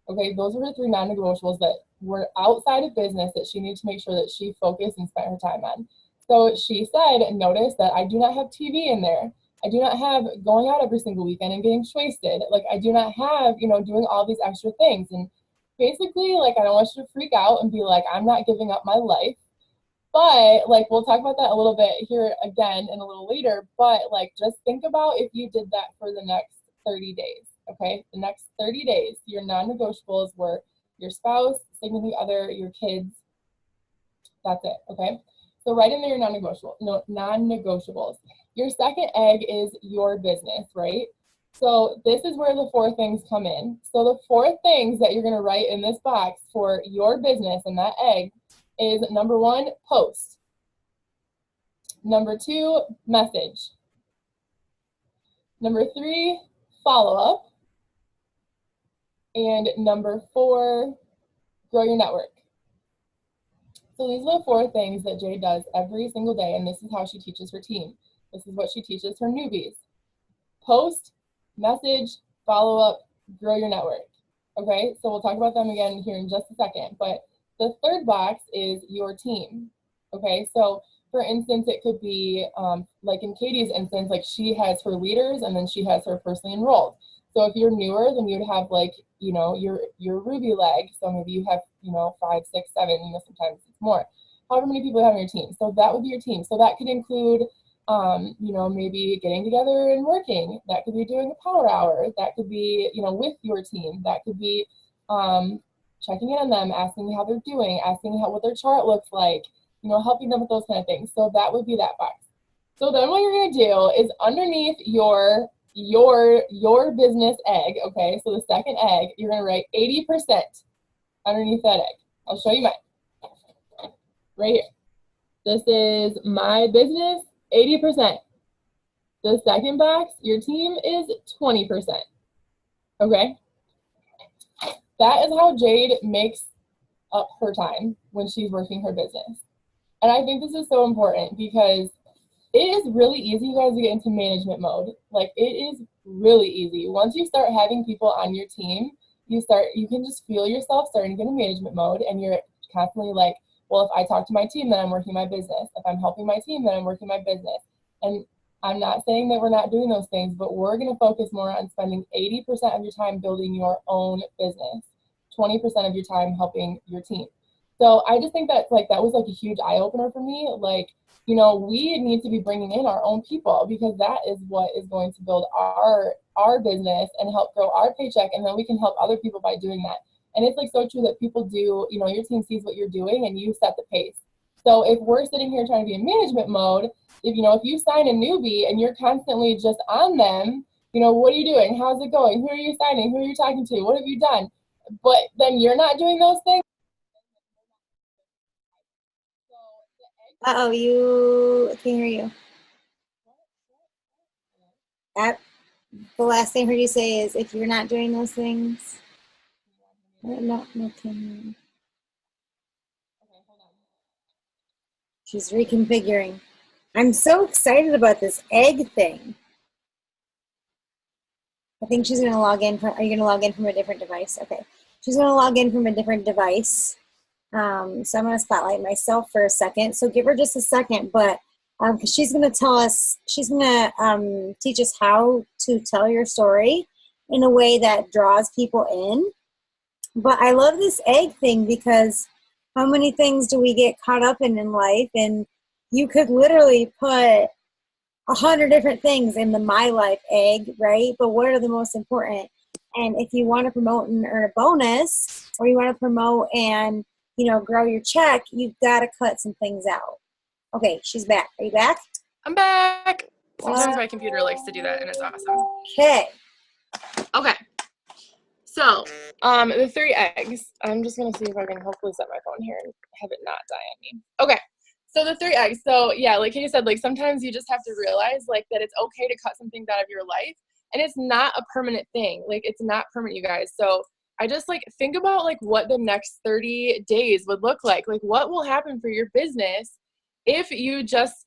Okay, those were her 3 non-negotiables that were outside of business that she needed to make sure that she focused and spent her time on. So she said, notice that I do not have TV in there. I do not have going out every single weekend and getting wasted. Like, I do not have, you know, doing all these extra things. And basically, like, I don't want you to freak out and be like, I'm not giving up my life. But, like, we'll talk about that a little bit here again and a little later. But, like, just think about if you did that for the next 30 days, okay? The next 30 days, your non-negotiables were your spouse, significant other, your kids. That's it, okay? So write in there your non-negotiables. Your second egg is your business, right? So this is where the 4 things come in. So the 4 things that you're going to write in this box for your business and that egg is number 1, post. Number 2, message. Number 3, follow up. And number 4, grow your network. So these are the 4 things that Jade does every single day, and this is how she teaches her team. This is what she teaches her newbies. Post, message, follow up, grow your network. Okay, so we'll talk about them again here in just a second, but the third box is your team. Okay, so for instance, it could be like in Katie's instance, like she has her leaders and then she has her personally enrolled. So if you're newer, then you'd have like, you know, your Ruby leg. So maybe you have, you know, 5, 6, 7, you know, sometimes it's more. However many people you have on your team. So that would be your team. So that could include, you know, maybe getting together and working. That could be doing a power hour. That could be, you know, with your team. That could be checking in on them, asking how they're doing, asking what their chart looks like, you know, helping them with those kind of things. So that would be that box. So then what you're gonna do is underneath your business egg, okay, so the second egg, you're gonna write 80% underneath that egg. I'll show you mine. Right here. This is my business, 80%. The second box, your team, is 20%. Okay? That is how Jade makes up her time when she's working her business. And I think this is so important because it is really easy, you guys, to get into management mode. Like, it is really easy. Once you start having people on your team, you can just feel yourself starting to get in management mode, and you're constantly like, well, if I talk to my team, then I'm working my business. If I'm helping my team, then I'm working my business. And I'm not saying that we're not doing those things, but we're going to focus more on spending 80% of your time building your own business, 20% of your time helping your team. So I just think that that was like a huge eye opener for me. Like, you know, we need to be bringing in our own people, because that is what is going to build our business and help grow our paycheck. And then we can help other people by doing that. And it's like so true that people do, you know, your team sees what you're doing and you set the pace. So if we're sitting here trying to be in management mode, if you sign a newbie and you're constantly just on them, you know, what are you doing? How's it going? Who are you signing? Who are you talking to? What have you done? But then you're not doing those things. Uh-oh, you can't hear you. The last thing I heard you say is, if you're not doing those things. No, can. She's reconfiguring. I'm so excited about this egg thing. I think she's going to log in. Are you going to log in from a different device? Okay. She's going to log in from a different device. So I'm going to spotlight myself for a second. So give her just a second, but because she's going to tell us, she's going to teach us how to tell your story in a way that draws people in. But I love this egg thing, because how many things do we get caught up in life? And you could literally put 100 different things in the My Life egg, right? But what are the most important? And if you want to promote and earn a bonus, or you want to promote and, you know, grow your check, you've got to cut some things out. Okay, she's back. Are you back? I'm back. Sometimes my computer likes to do that, and it's awesome. Okay. Okay. So, the 3 eggs. I'm just going to see if I can hopefully set my phone here and have it not die on me. Okay. So the 3 eggs. So yeah, like Katie said, like sometimes you just have to realize like that it's okay to cut some things out of your life, and it's not a permanent thing. Like, it's not permanent, you guys. So I just like think about like what the next 30 days would look like. Like, what will happen for your business if you just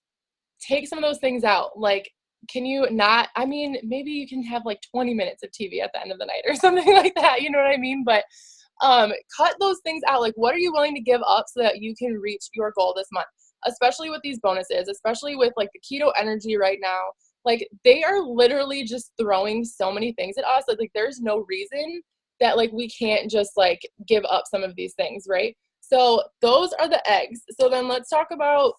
take some of those things out? Like, can you not, I mean, maybe you can have like 20 minutes of TV at the end of the night or something like that. You know what I mean? But cut those things out. Like, what are you willing to give up so that you can reach your goal this month? Especially with these bonuses, especially with like the keto energy right now. Like, they are literally just throwing so many things at us. Like there's no reason that like we can't just like give up some of these things, right? So those are the eggs. So then let's talk about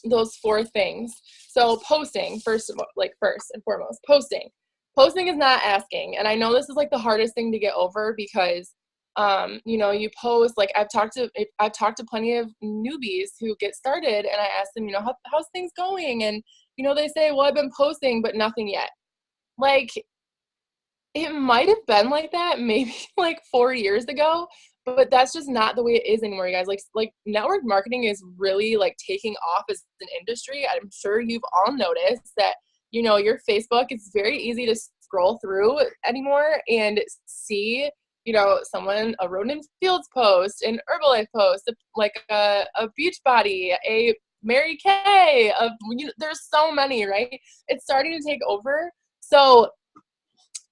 those 4 things. So posting, first and foremost, posting is not asking. And I know this is like the hardest thing to get over, because you know, you post, like I've talked to plenty of newbies who get started, and I ask them, you know, how's things going? And, you know, they say, well, I've been posting, but nothing yet. Like, it might have been like that maybe like 4 years ago, but that's just not the way it is anymore, you guys. Like network marketing is really like taking off as an industry. I'm sure you've all noticed that, you know, your Facebook, it's very easy to scroll through anymore and see, you know, a Road and Fields post, an Herbalife post, like a Beachbody, a Mary Kay, there's so many, right? It's starting to take over. So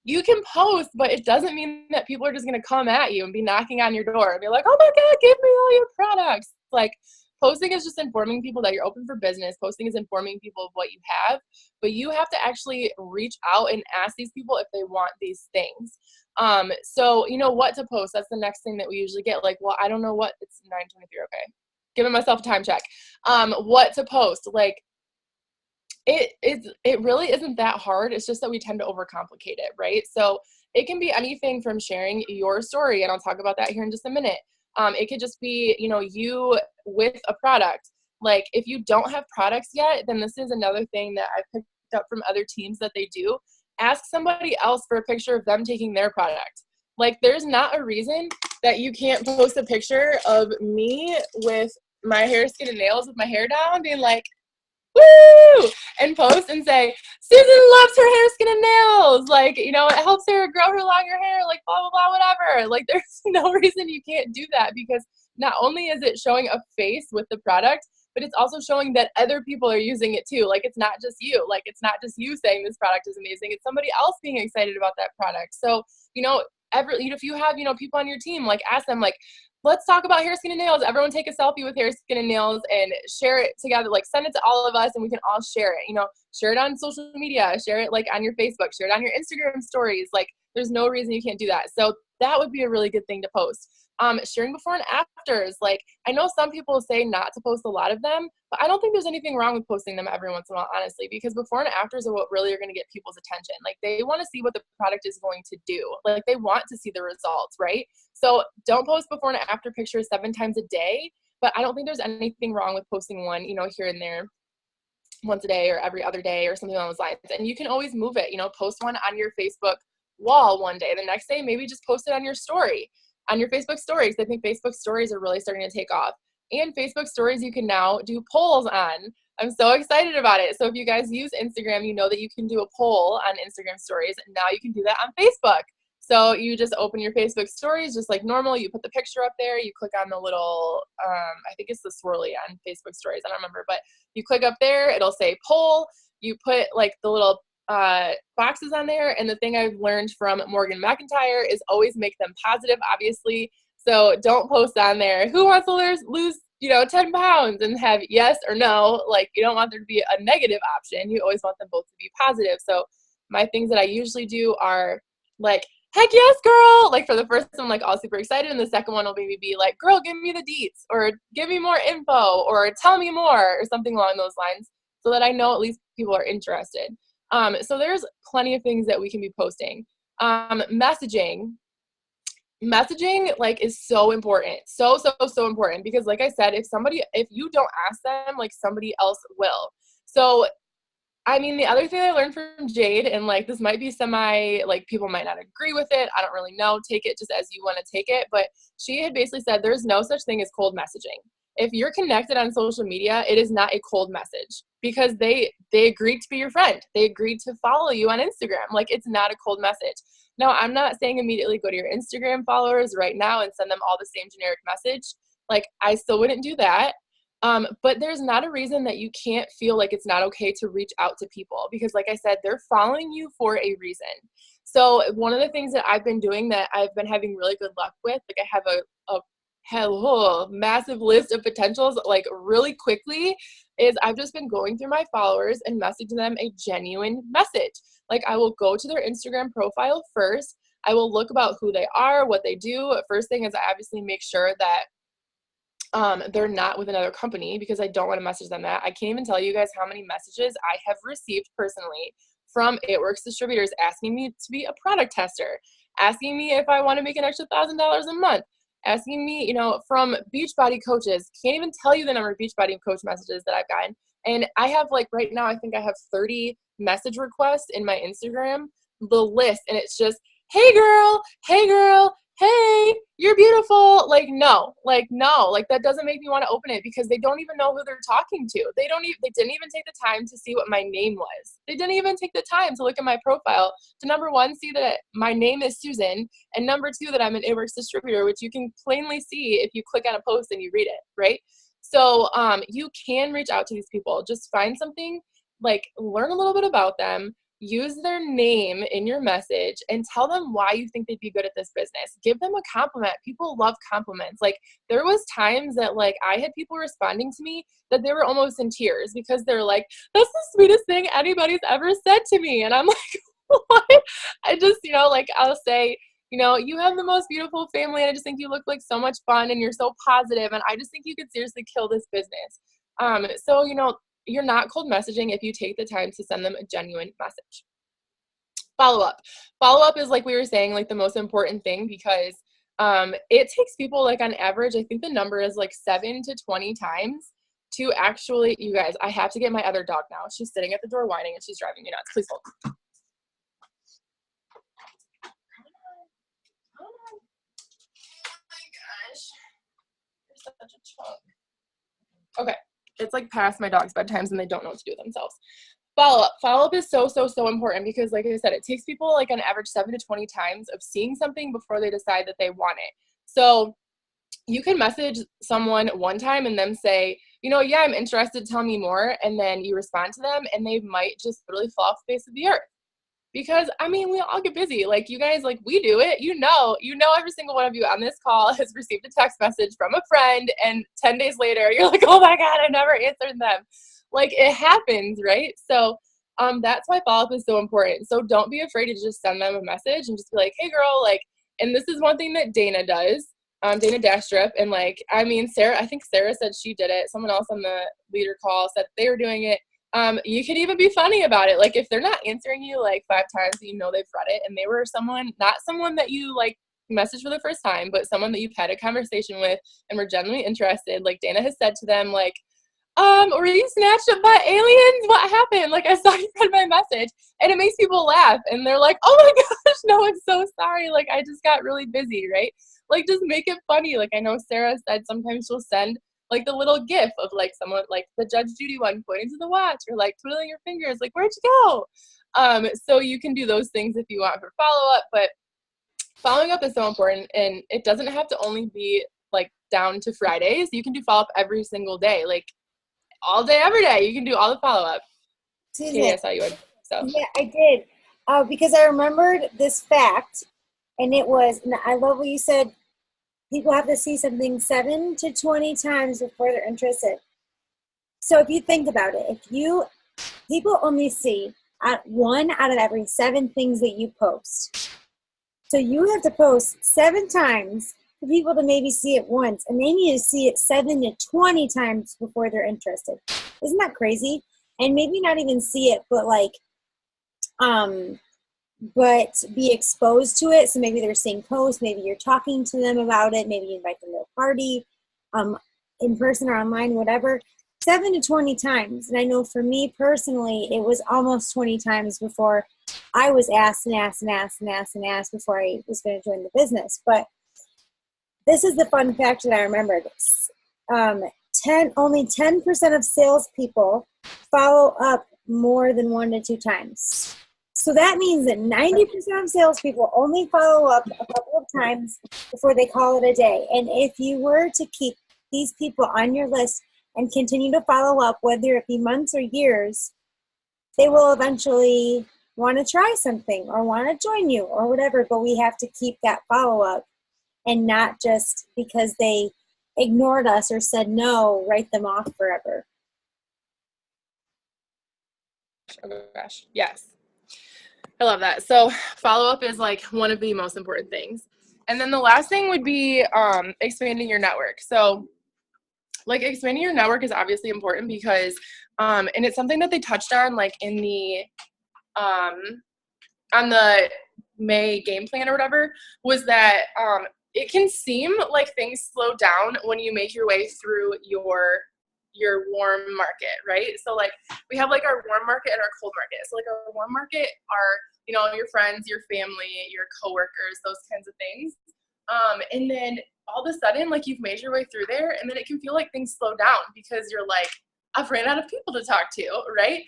you can post, but it doesn't mean that people are just going to come at you and be knocking on your door and be like, oh my God, give me all your products. Like, posting is just informing people that you're open for business. Posting is informing people of what you have, but you have to actually reach out and ask these people if they want these things. So you know what to post. That's the next thing that we usually get. Like, well, I don't know what, it's 9:23. Okay. Giving myself a time check. What to post. Like, it really isn't that hard. It's just that we tend to overcomplicate it, right? So it can be anything from sharing your story, and I'll talk about that here in just a minute. It could just be, you know, you with a product. Like, if you don't have products yet, then this is another thing that I picked up from other teams that they do. Ask somebody else for a picture of them taking their product. Like, there's not a reason that you can't post a picture of me with my hair, skin, and nails with my hair down, being like, woo, and post and say, Susan loves her hair, skin, and nails. Like, you know, it helps her grow her longer hair, like blah, blah, blah, whatever. Like, there's no reason you can't do that, because not only is it showing a face with the product, but it's also showing that other people are using it too. Like, it's not just you. Like, it's not just you saying this product is amazing. It's somebody else being excited about that product. So, you know, if you have, you know, people on your team, like, ask them, like, let's talk about hair, skin, and nails. Everyone take a selfie with hair, skin, and nails and share it together. Like, send it to all of us and we can all share it. You know, share it on social media, share it like on your Facebook, share it on your Instagram stories. Like, there's no reason you can't do that. So that would be a really good thing to post. Sharing before and afters. Like, I know some people say not to post a lot of them, but I don't think there's anything wrong with posting them every once in a while, honestly, because before and afters are what really are going to get people's attention. Like, they want to see what the product is going to do. Like, they want to see the results, right? So don't post before and after pictures 7 times a day, but I don't think there's anything wrong with posting one, you know, here and there, once a day or every other day or something along those lines. And you can always move it, you know, post one on your Facebook wall one day. The next day, maybe just post it on your story, on your Facebook stories. I think Facebook stories are really starting to take off. And Facebook stories, you can now do polls on. I'm so excited about it. So if you guys use Instagram, you know that you can do a poll on Instagram stories. And now you can do that on Facebook. So you just open your Facebook stories just like normal. You put the picture up there. You click on the little, I think it's the swirly on Facebook stories. I don't remember, but you click up there. It'll say poll. You put like the little boxes on there. And the thing I've learned from Morgan McIntyre is always make them positive, obviously. So don't post on there, who wants to lose, you know, 10 pounds, and have yes or no. Like, you don't want there to be a negative option. You always want them both to be positive. So my things that I usually do are like, heck yes, girl. Like, for the first one, like, all super excited. And the second one will maybe be like, girl, give me the deets, or give me more info, or tell me more, or something along those lines, so that I know at least people are interested. So there's plenty of things that we can be posting. Messaging like is so important. So important, because like I said, if you don't ask them, like, somebody else will. So I mean, the other thing I learned from Jade, and like, this might be like, people might not agree with it, I don't really know, take it just as you want to take it, but she had basically said there's no such thing as cold messaging. If you're connected on social media, it is not a cold message, because they agreed to be your friend. They agreed to follow you on Instagram. Like, it's not a cold message. Now, I'm not saying immediately go to your Instagram followers right now and send them all the same generic message. Like, I still wouldn't do that. But there's not a reason that you can't feel like it's not okay to reach out to people, because like I said, they're following you for a reason. So one of the things that I've been doing that I've been having really good luck with, like, I have a massive list of potentials, like, really quickly, is I've just been going through my followers and messaging them a genuine message. Like, I will go to their Instagram profile first. I will look about who they are, what they do. First thing is I obviously make sure that they're not with another company, because I don't want to message them that. I can't even tell you guys how many messages I have received personally from It Works distributors asking me to be a product tester, asking me if I want to make an extra $1,000 a month, asking me, you know, from Beachbody coaches. Can't even tell you the number of Beachbody coach messages that I've gotten. And I have, like, right now, I think I have 30 message requests in my Instagram, the list, and it's just, hey girl, hey, you're beautiful. Like, no, like, that doesn't make me want to open it, because they don't even know who they're talking to. They didn't even take the time to see what my name was. They didn't even take the time to look at my profile to, number one, see that my name is Susan, and number two, that I'm an It Works distributor, which you can plainly see if you click on a post and you read it, right? So you can reach out to these people. Just find something, like, learn a little bit about them, use their name in your message, and tell them why you think they'd be good at this business. Give them a compliment. People love compliments. Like, there was times that, like, I had people responding to me that they were almost in tears, because they're like, that's the sweetest thing anybody's ever said to me. And I'm like, what? I just, you know, like, I'll say, you know, you have the most beautiful family, and I just think you look like so much fun, and you're so positive, and I just think you could seriously kill this business. So, you know, you're not cold messaging if you take the time to send them a genuine message. Follow-up. Follow-up is, like we were saying, like, the most important thing, because it takes people, like, on average, I think the number is like 7 to 20 times to actually, you guys, I have to get my other dog now. She's sitting at the door whining and she's driving me nuts. Please hold. Such a chunk. Okay, it's like past my dog's bedtimes and they don't know what to do with themselves. Follow-up is so important because, like I said, it takes people like on average 7 to 20 times of seeing something before they decide that they want it. So you can message someone one time and them say, you know, yeah, I'm interested, tell me more, and then you respond to them and they might just literally fall off the face of the earth. Because, I mean, we all get busy. Like, you guys, like, we do it. You know, every single one of you on this call has received a text message from a friend, and 10 days later, you're like, oh, my God, I never answered them. Like, it happens, right? So that's why follow-up is so important. So don't be afraid to just send them a message and just be like, hey, girl, like, and this is one thing that Dana does, Dana Dastrup, and, like, I mean, I think Sarah said she did it. Someone else on the leader call said they were doing it. You can even be funny about it. Like, if they're not answering you like 5 times, you know they've read it, and they were not someone that you like messaged for the first time, but someone that you've had a conversation with and were genuinely interested. Like, Dana has said to them, like, were you snatched up by aliens? What happened? Like, I saw you read my message, and it makes people laugh, and they're like, oh my gosh, no, I'm so sorry. Like, I just got really busy, right? Like, just make it funny. Like, I know Sarah said sometimes she'll send like the little gif of like someone like the Judge Judy one pointing to the watch or like twiddling your fingers, like, where'd you go? So you can do those things if you want for follow-up, but following up is so important, and it doesn't have to only be like down to Fridays. You can do follow-up every single day, like all day, every day. You can do all the follow-up. Katie, I saw you would. So yeah, I did, because I remembered this fact, and it was, and I love what you said, people have to see something 7 to 20 times before they're interested. So if you think about it, people only see 1 out of every 7 things that you post. So you have to post 7 times for people to maybe see it once, and they need to see it 7 to 20 times before they're interested. Isn't that crazy? And maybe not even see it, but like, but be exposed to it. So maybe they're seeing posts, maybe you're talking to them about it, maybe you invite them to a party, in person or online, whatever, 7 to 20 times. And I know for me personally, it was almost 20 times before I was asked before I was going to join the business. But this is the fun fact that I remembered. Only 10% of salespeople follow up more than 1 to 2 times. So that means that 90% of salespeople only follow up a couple of times before they call it a day. And if you were to keep these people on your list and continue to follow up, whether it be months or years, they will eventually want to try something or want to join you or whatever. But we have to keep that follow up, and not just because they ignored us or said no, write them off forever. Oh gosh, yes. I love that. So follow-up is like one of the most important things. And then the last thing would be expanding your network. So like expanding your network is obviously important because, and it's something that they touched on like in the, on the May game plan or whatever, was that it can seem like things slow down when you make your way through your warm market, right? So like we have like our warm market and our cold market. So like our warm market are, you know, your friends, your family, your coworkers, those kinds of things. And then all of a sudden, like you've made your way through there, and then it can feel like things slow down because you're like, I've ran out of people to talk to, right?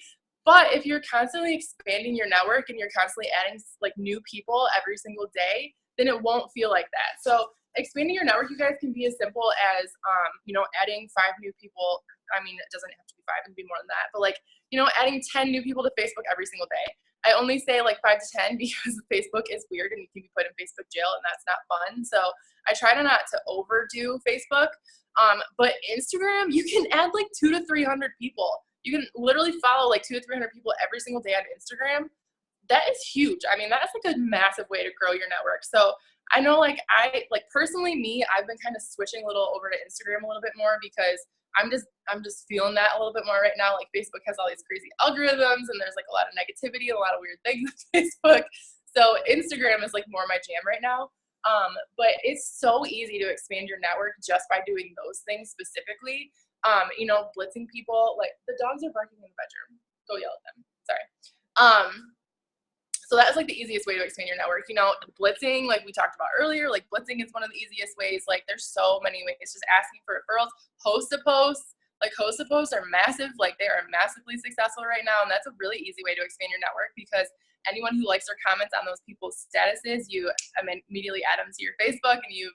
But if you're constantly expanding your network and you're constantly adding like new people every single day, then it won't feel like that. So expanding your network, you guys, can be as simple as, you know, adding 5 new people. I mean, it doesn't have to be 5, it can be more than that. But like, you know, adding 10 new people to Facebook every single day. I only say like 5 to 10 because Facebook is weird and you can be put in Facebook jail, and that's not fun. So I try not to overdo Facebook. But Instagram, you can add like 200 to 300 people. You can literally follow like 200 to 300 people every single day on Instagram. That is huge. I mean, that's like a massive way to grow your network. So I know like personally me, I've been kind of switching a little over to Instagram a little bit more because I'm just feeling that a little bit more right now. Like Facebook has all these crazy algorithms and there's like a lot of negativity and a lot of weird things with Facebook. So Instagram is like more my jam right now. But it's so easy to expand your network just by doing those things specifically. You know, blitzing people, like the dogs are barking in the bedroom. Go yell at them. Sorry. So that is like the easiest way to expand your network. You know, blitzing, like we talked about earlier, like blitzing is one of the easiest ways. Like there's so many ways. Just asking for referrals, host a post. Like host a posts are massive. Like they are massively successful right now. And that's a really easy way to expand your network because anyone who likes or comments on those people's statuses, you immediately add them to your Facebook and you've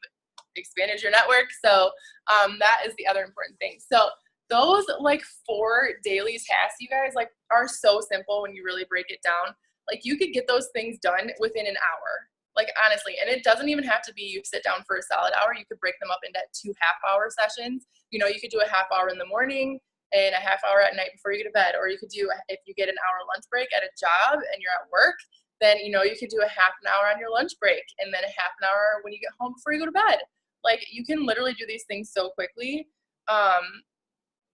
expanded your network. So that is the other important thing. So those like 4 daily tasks, you guys, like are so simple when you really break it down. Like you could get those things done within an hour, like honestly, and it doesn't even have to be you sit down for a solid hour. You could break them up into 2 half-hour sessions. You know, you could do a half hour in the morning and a half hour at night before you go to bed. Or you could do, if you get an hour lunch break at a job and you're at work, then, you know, you could do a half an hour on your lunch break and then a half an hour when you get home before you go to bed. Like you can literally do these things so quickly.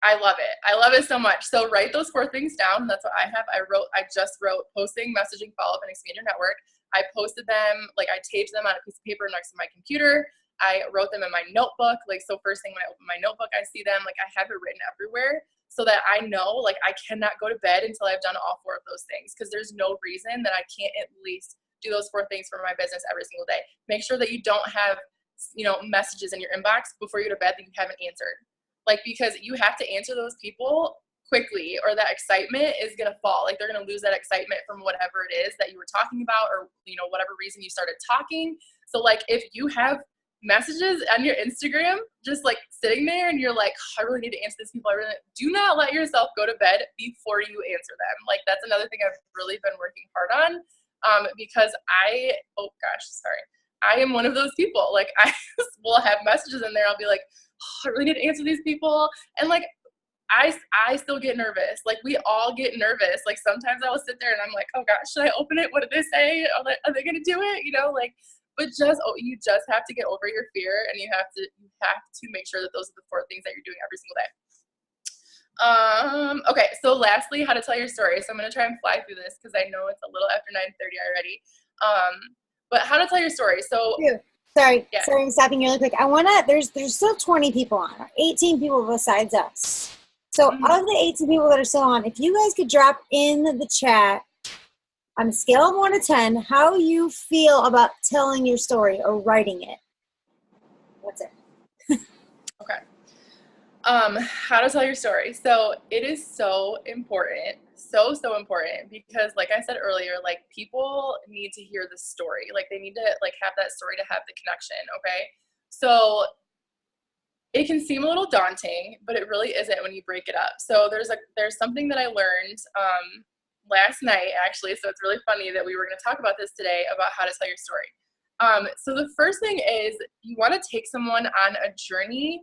I love it. I love it so much. So write those 4 things down. That's what I have. I just wrote posting, messaging, follow up, and expand your network. I posted them, like I taped them on a piece of paper next to my computer. I wrote them in my notebook. Like, so first thing when I open my notebook, I see them, like I have it written everywhere so that I know, like I cannot go to bed until I've done all 4 of those things. Cause there's no reason that I can't at least do those 4 things for my business every single day. Make sure that you don't have, you know, messages in your inbox before you go to bed that you haven't answered. Like, because you have to answer those people quickly or that excitement is going to fall. Like they're going to lose that excitement from whatever it is that you were talking about or, you know, whatever reason you started talking. So like if you have messages on your Instagram, just like sitting there and you're like, oh, I really need to answer these people. Do not let yourself go to bed before you answer them. Like that's another thing I've really been working hard on because I am one of those people. Like I will have messages in there. I'll be like, oh, I really need to answer these people. And like, I still get nervous. Like we all get nervous. Like sometimes I will sit there and I'm like, oh gosh, should I open it? What did they say? Are they going to do it? You know, like, but you just have to get over your fear and you have to make sure that those are the 4 things that you're doing every single day. Okay. So lastly, how to tell your story. So I'm going to try and fly through this because I know it's a little after 9:30 already. But how to tell your story. So sorry, I'm stopping you really quick. I want to, there's still 20 people on, 18 people besides us. So of the 18 people that are still on, if you guys could drop in the chat on a scale of 1 to 10, how you feel about telling your story or writing it. That's it. Okay. How to tell your story. So it is so important, so important because like I said earlier, like people need to hear the story. Like they need to like have that story to have the connection. Okay. So it can seem a little daunting, but it really isn't when you break it up. So there's something that I learned, last night actually. So it's really funny that we were going to talk about this today about how to tell your story. So the first thing is you want to take someone on a journey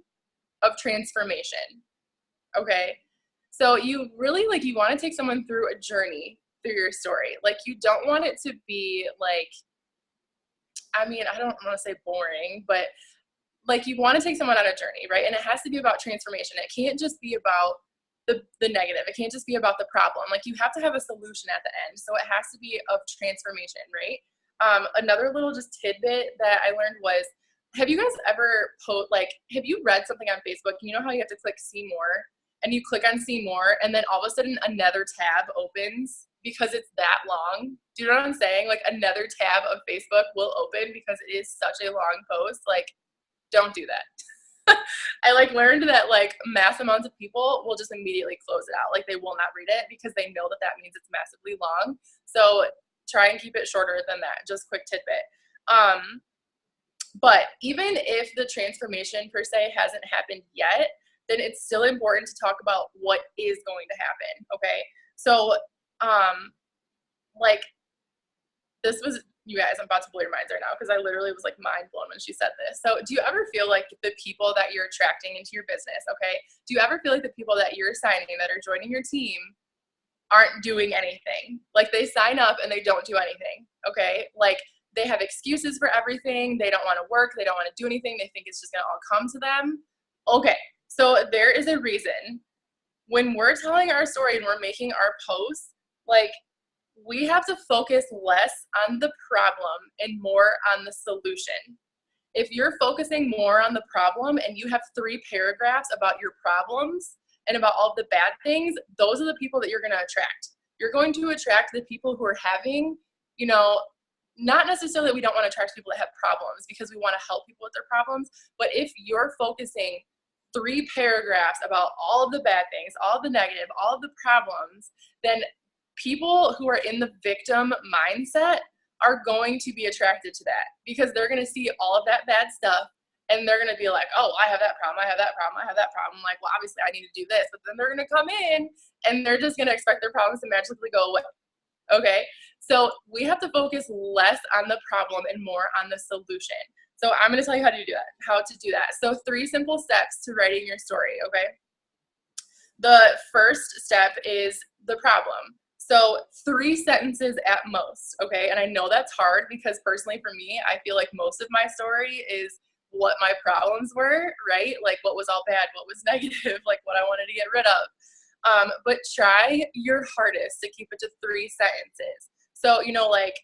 of transformation. Okay. So you really you want to take someone through a journey through your story. Like you don't want it to be like, I mean, I don't want to say boring, but like you want to take someone on a journey, right? And it has to be about transformation. It can't just be about the negative. It can't just be about the problem. Like you have to have a solution at the end. So it has to be of transformation, right? Another little just tidbit that I learned was, have you guys ever have you read something on Facebook? You know how you have to click see more and you click on see more and then all of a sudden another tab opens because it's that long. Do you know what I'm saying? Like another tab of Facebook will open because it is such a long post. Like don't do that. I learned that mass amounts of people will just immediately close it out. Like they will not read it because they know that means it's massively long. So try and keep it shorter than that. Just quick tidbit. But even if the transformation per se hasn't happened yet, then it's still important to talk about what is going to happen. Okay. So, this was, you guys, I'm about to blow your minds right now because I literally was mind blown when she said this. So do you ever feel like the people that you're attracting into your business, okay, do you ever feel like the people that you're signing that are joining your team aren't doing anything? Like they sign up and they don't do anything, okay? Like they have excuses for everything. They don't want to work. They don't want to do anything. They think it's just going to all come to them. Okay, so there is a reason. When we're telling our story and we're making our posts, we have to focus less on the problem and more on the solution. if you're focusing more on the problem and you have 3 paragraphs about your problems and about all the bad things, those are the people that you're going to attract. You're going to attract the people who are having, you know, not necessarily that we don't want to attract people that have problems because we want to help people with their problems, but if you're focusing 3 paragraphs about all of the bad things, all of the negative, all of the problems, then people who are in the victim mindset are going to be attracted to that because they're going to see all of that bad stuff and they're going to be like, oh, I have that problem, I have that problem, I have that problem. Like, well, obviously I need to do this, but then they're going to come in and they're just going to expect their problems to magically go away. Okay, so we have to focus less on the problem and more on the solution. So I'm going to tell you how to do that. So 3 simple steps to writing your story, okay? The first step is the problem. So 3 sentences at most, okay? And I know that's hard because personally for me, I feel like most of my story is what my problems were, right? Like what was all bad, what was negative, like what I wanted to get rid of. But try your hardest to keep it to 3 sentences. So, you know, like,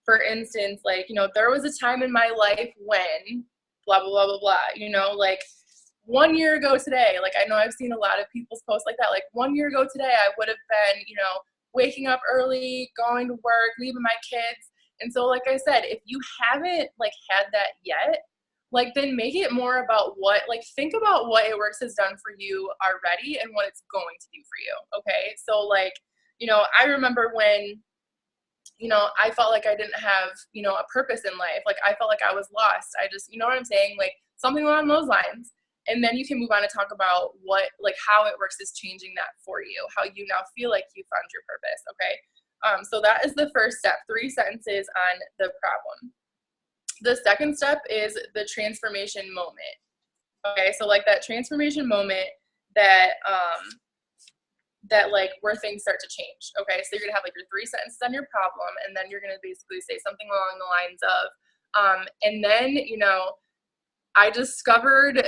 for instance, like, you know, there was a time in my life when blah, blah, blah, blah, blah, you know, like 1 year ago today, like I know I've seen a lot of people's posts like that, like 1 year ago today, I would have been, you know, waking up early, going to work, leaving my kids. And so, like I said, if you haven't like had that yet, like then make it more about what, like think about what It Works has done for you already and what it's going to do for you. Okay. So like, you know, I remember when, you know, I felt like I didn't have, you know, a purpose in life. Like I felt like I was lost. I just, you know what I'm saying? Like something along those lines. And then you can move on to talk about what, like how It Works is changing that for you, how you now feel like you found your purpose. Okay. So that is the first step, 3 sentences on the problem. The second step is the transformation moment. Okay. So like that transformation moment that, that like where things start to change. Okay. So you're gonna have like your 3 sentences on your problem, and then you're gonna basically say something along the lines of, and then, you know, I discovered,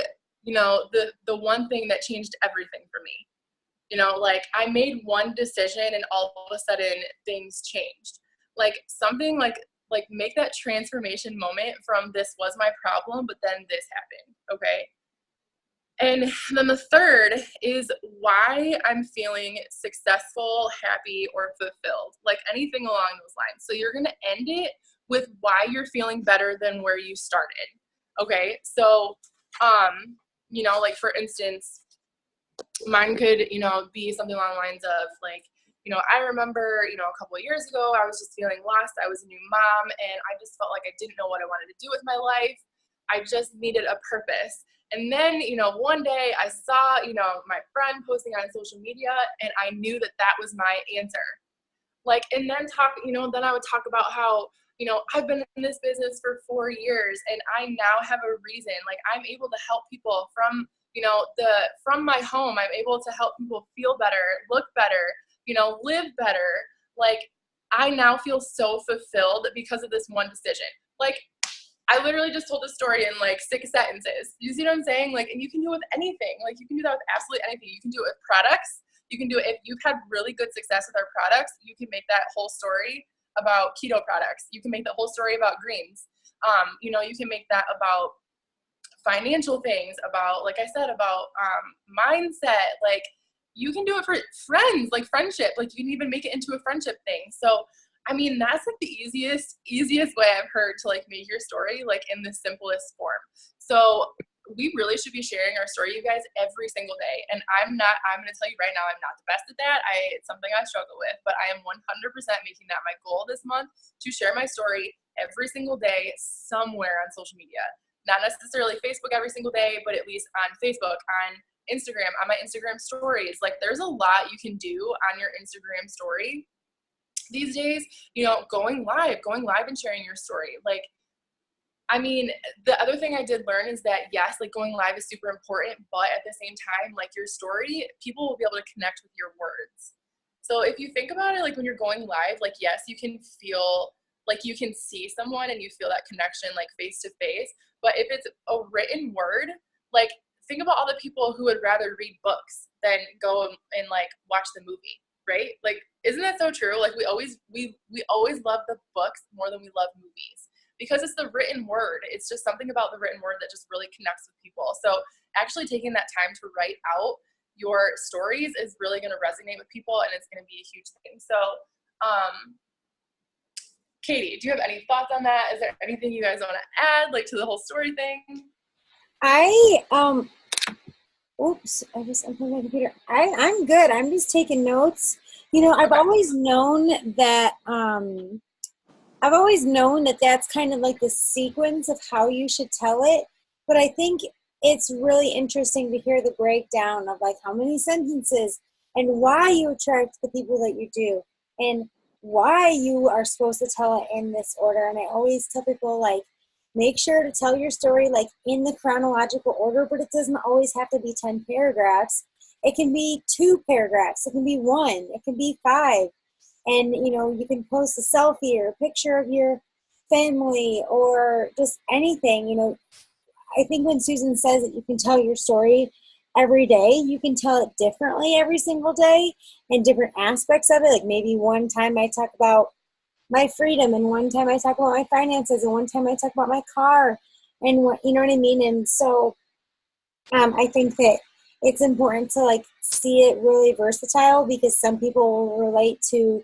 you know, the one thing that changed everything for me. You know, like I made one decision and all of a sudden things changed. Like something like make that transformation moment from this was my problem, but then this happened. Okay. And then the third is why I'm feeling successful, happy, or fulfilled, like anything along those lines. So you're going to end it with why you're feeling better than where you started. Okay. So, you know, like for instance, mine could, you know, be something along the lines of like, you know, I remember, you know, a couple of years ago, I was just feeling lost. I was a new mom and I just felt like I didn't know what I wanted to do with my life. I just needed a purpose. And then, you know, one day I saw, you know, my friend posting on social media and I knew that that was my answer. Like, and then then I would talk about how, you know, I've been in this business for 4 years and I now have a reason. Like I'm able to help people from, you know, from my home. I'm able to help people feel better, look better, you know, live better. Like I now feel so fulfilled because of this one decision. Like I literally just told the story in like 6 sentences. You see what I'm saying? Like, and you can do it with anything. Like you can do that with absolutely anything. You can do it with products. You can do it if you've had really good success with our products. You can make that whole story about keto products. You can make the whole story about greens. You know, you can make that about financial things, about, like I said, about mindset. Like you can do it for friends, like friendship. Like you can even make it into a friendship thing. So I mean, that's like the easiest way I've heard to like make your story like in the simplest form. So we really should be sharing our story, you guys, every single day. And I'm going to tell you right now, I'm not the best at that. It's something I struggle with, but I am 100% making that my goal this month to share my story every single day somewhere on social media. Not necessarily Facebook every single day, but at least on Facebook, on Instagram, on my Instagram stories. Like there's a lot you can do on your Instagram story these days, you know, going live and sharing your story. Like, I mean, the other thing I did learn is that yes, like going live is super important, but at the same time, like your story, people will be able to connect with your words. So if you think about it, like when you're going live, like yes, you can feel like you can see someone and you feel that connection like face to face. But if it's a written word, like think about all the people who would rather read books than go and like watch the movie. Right? Like, isn't that so true? Like we always love the books more than we love movies. because it's the written word. It's just something about the written word that just really connects with people. So actually taking that time to write out your stories is really going to resonate with people, and it's going to be a huge thing. So, Katie, do you have any thoughts on that? Is there anything you guys want to add, like, to the whole story thing? Oops, I just unplugged my computer. I'm good. I'm just taking notes. You know, I've always known that that's kind of like the sequence of how you should tell it. But I think it's really interesting to hear the breakdown of like how many sentences and why you attract the people that you do and why you are supposed to tell it in this order. And I always tell people, like, make sure to tell your story like in the chronological order, but it doesn't always have to be 10 paragraphs. It can be 2 paragraphs. It can be 1. It can be 5. And, you know, you can post a selfie or a picture of your family or just anything. You know, I think when Susan says that you can tell your story every day, you can tell it differently every single day and different aspects of it. Like maybe one time I talk about my freedom, and one time I talk about my finances, and one time I talk about my car, and what, you know what I mean? And so I think that it's important to like see it really versatile, because some people will relate to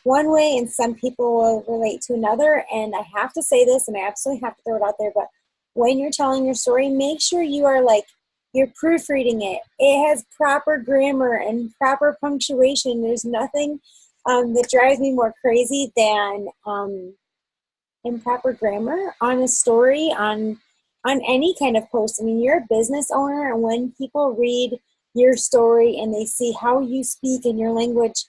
one way and some people will relate to another. And I have to say this, and I absolutely have to throw it out there, but when you're telling your story, make sure you are like, you're proofreading it. It has proper grammar and proper punctuation. There's nothing that drives me more crazy than improper grammar on a story, on any kind of post. I mean, you're a business owner, and when people read your story and they see how you speak in your language,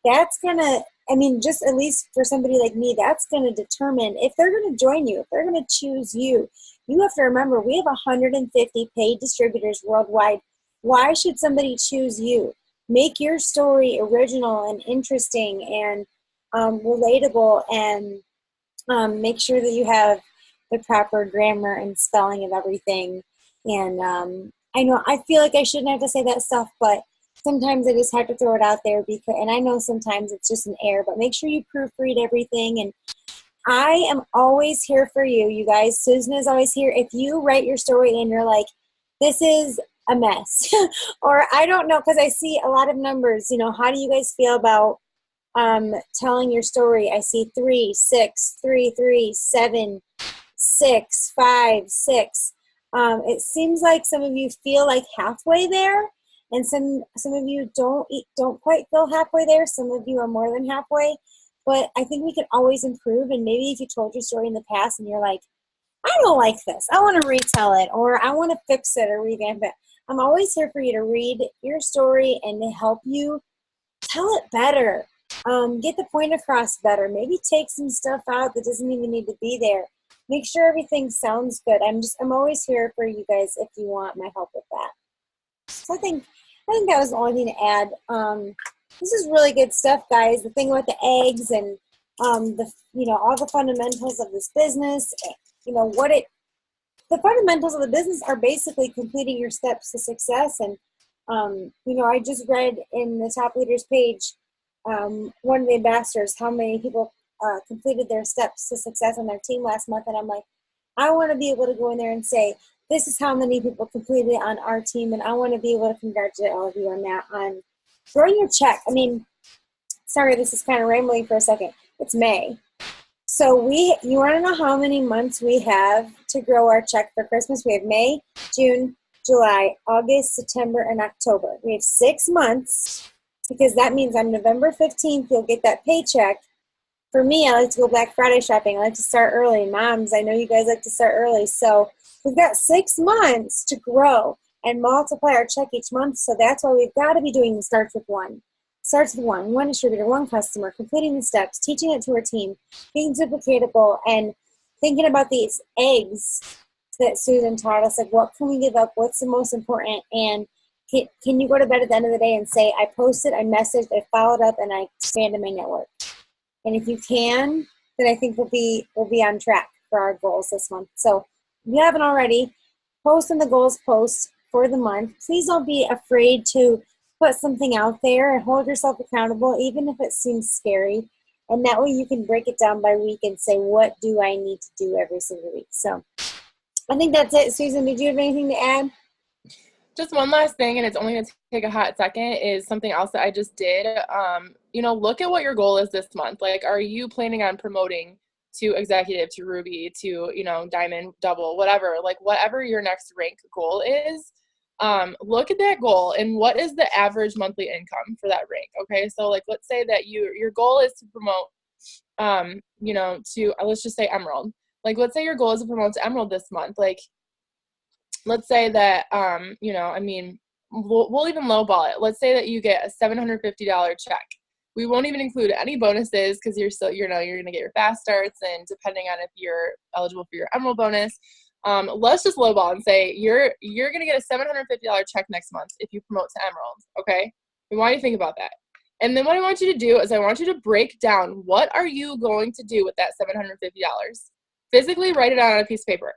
that's gonna, I mean, just at least for somebody like me, that's gonna determine if they're gonna join you, if they're gonna choose you. You have to remember, we have 150 paid distributors worldwide. Why should somebody choose you? Make your story original and interesting and relatable, and make sure that you have the proper grammar and spelling of everything. And I know I feel like I shouldn't have to say that stuff, but sometimes it is hard to throw it out there, because, and I know sometimes it's just an error, but make sure you proofread everything. And I am always here for you, you guys. Susan is always here. If you write your story and you're like, this is a mess, or I don't know, because I see a lot of numbers, you know, how do you guys feel about telling your story? I see 3, 6, 3, 3, 7, 6, 5, 6. It seems like some of you feel like halfway there, and some of you don't quite feel halfway there. Some of you are more than halfway. But I think we can always improve. And maybe if you told your story in the past and you're like, I don't like this, I want to retell it, or I want to fix it or revamp it, I'm always here for you to read your story and to help you tell it better. Get the point across better. Maybe take some stuff out that doesn't even need to be there. Make sure everything sounds good. I'm always here for you guys if you want my help with that. So I think that was the only thing to add. This is really good stuff, guys. The thing about the eggs and all the fundamentals of this business. You know the fundamentals of the business are basically completing your steps to success. And I just read in the top leaders page, one of the ambassadors, how many people completed their steps to success on their team last month. And I'm like, I want to be able to go in there and say, this is how many people completed it on our team. And I want to be able to congratulate all of you on that, on throwing your check. I mean, sorry, this is kind of rambling for a second. It's May. So you want to know how many months we have to grow our check for Christmas? We have May, June, July, August, September, and October. We have 6 months, because that means on November 15th, you'll get that paycheck. For me, I like to go Black Friday shopping. I like to start early. Moms, I know you guys like to start early. So we've got 6 months to grow and multiply our check each month. So that's why we've got to be doing the starts with one. Starts with one distributor, one customer, completing the steps, teaching it to our team, being duplicatable, and thinking about these eggs that Susan taught us. Like, what can we give up? What's the most important? And can you go to bed at the end of the day and say, I posted, I messaged, I followed up, and I expanded my network? And if you can, then I think we'll be on track for our goals this month. So if you haven't already, post in the goals post for the month. Please don't be afraid to put something out there and hold yourself accountable, even if it seems scary. And that way you can break it down by week and say, what do I need to do every single week? So I think that's it. Susan, did you have anything to add? Just one last thing, and it's only going to take a hot second, is something else that I just did. Look at what your goal is this month. Like, are you planning on promoting to executive, to Ruby, to, diamond, double, whatever, like whatever your next rank goal is, look at that goal and what is the average monthly income for that rank. Okay. So like, let's say that your goal is to promote, let's just say Emerald. Like, let's say your goal is to promote to Emerald this month. Like, let's say that, we'll even lowball it. Let's say that you get a $750 check. We won't even include any bonuses because you're going to get your fast starts, and depending on if you're eligible for your Emerald bonus. Let's just lowball and say you're going to get a $750 check next month if you promote to Emerald. Okay. We want you to think about that. And then what I want you to do is I want you to break down, what are you going to do with that $750? Physically write it out on a piece of paper.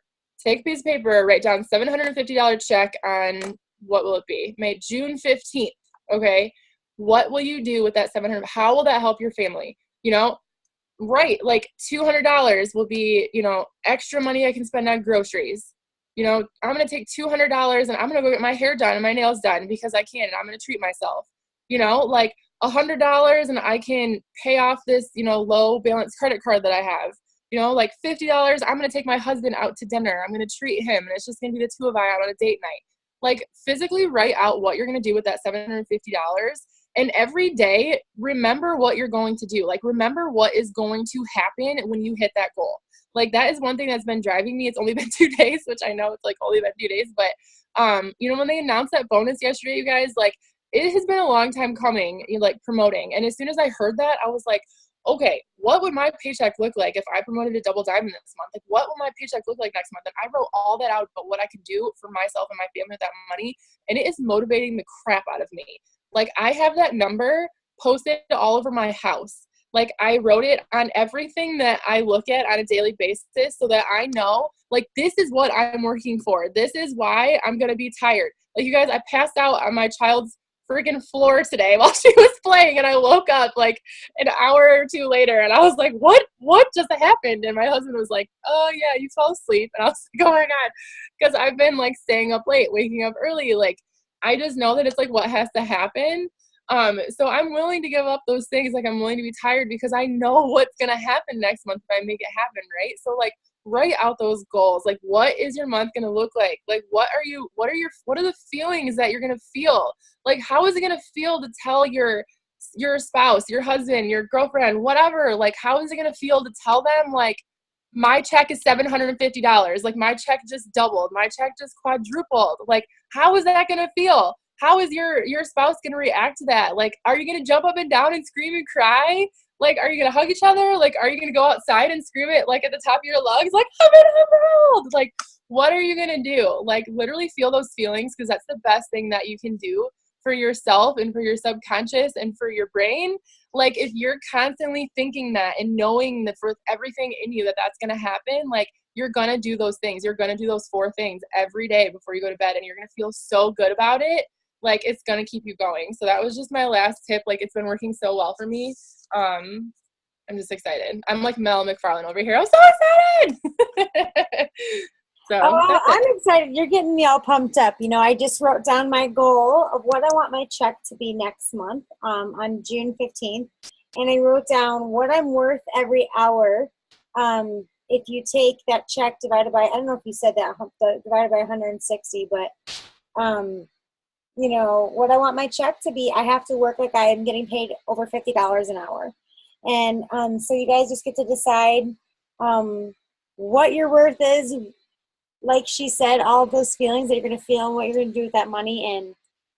Take a piece of paper, write down $750 check on, what will it be? June 15th. Okay. What will you do with that $700? How will that help your family? Right. Like $200 will be, extra money I can spend on groceries. I'm going to take $200 and I'm going to go get my hair done and my nails done because I can, and I'm going to treat myself, like $100 and I can pay off this, low balance credit card that I have. Like $50, I'm going to take my husband out to dinner. I'm going to treat him, and it's just going to be the two of us out on a date night. Like, physically write out what you're going to do with that $750. And every day, remember what you're going to do. Like, remember what is going to happen when you hit that goal. Like, that is one thing that's been driving me. It's only been 2 days, which I know it's like only been 2 days. But, when they announced that bonus yesterday, you guys, like, it has been a long time coming, like, promoting. And as soon as I heard that, I was like, okay, what would my paycheck look like if I promoted a double diamond this month? Like, what will my paycheck look like next month? And I wrote all that out about what I could do for myself and my family with that money. And it is motivating the crap out of me. Like, I have that number posted all over my house. Like, I wrote it on everything that I look at on a daily basis so that I know, like, this is what I'm working for. This is why I'm going to be tired. Like, you guys, I passed out on my child's freaking floor today while she was playing, and I woke up like an hour or two later, and I was like, what just happened? And my husband was like, oh yeah, you fell asleep. And I was like, oh my God, because I've been like staying up late, waking up early. Like, I just know that it's like what has to happen. So I'm willing to give up those things. Like, I'm willing to be tired because I know what's gonna happen next month if I make it happen, right? So like, write out those goals. Like, what is your month going to look like? Like, what are the feelings that you're going to feel? Like, how is it going to feel to tell your spouse, your husband, your girlfriend, whatever? Like, how is it going to feel to tell them, like, my check is $750. Like, my check just doubled. My check just quadrupled. Like, how is that going to feel? How is your spouse going to react to that? Like, are you going to jump up and down and scream and cry? Like, are you going to hug each other? Like, are you going to go outside and scream it, like, at the top of your lungs? Like, I'm in Emerald! Like, what are you going to do? Like, literally feel those feelings, because that's the best thing that you can do for yourself and for your subconscious and for your brain. Like, if you're constantly thinking that and knowing that for everything in you that that's going to happen, like, you're going to do those things. You're going to do those 4 things every day before you go to bed, and you're going to feel so good about it. Like, it's going to keep you going. So that was just my last tip. Like, it's been working so well for me. I'm just excited. I'm like Mel McFarland over here. I'm so excited. I'm excited. You're getting me all pumped up. I just wrote down my goal of what I want my check to be next month, on June 15th. And I wrote down what I'm worth every hour. If you take that check divided by, I don't know if you said that, divided by 160, but, what I want my check to be, I have to work like I am getting paid over $50 an hour. And so you guys just get to decide what your worth is. Like she said, all of those feelings that you're going to feel and what you're going to do with that money,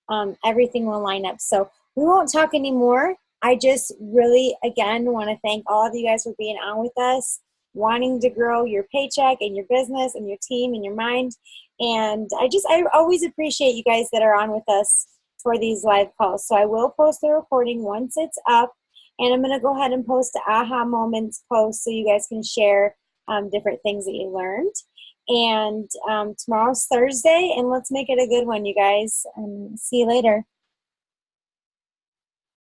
and everything will line up. So we won't talk anymore. I just really, again, want to thank all of you guys for being on with us, wanting to grow your paycheck and your business and your team and your mind. And I always appreciate you guys that are on with us for these live calls. So I will post the recording once it's up, and I'm going to go ahead and post the aha moments post so you guys can share different things that you learned. And tomorrow's Thursday, and let's make it a good one, you guys. See you later.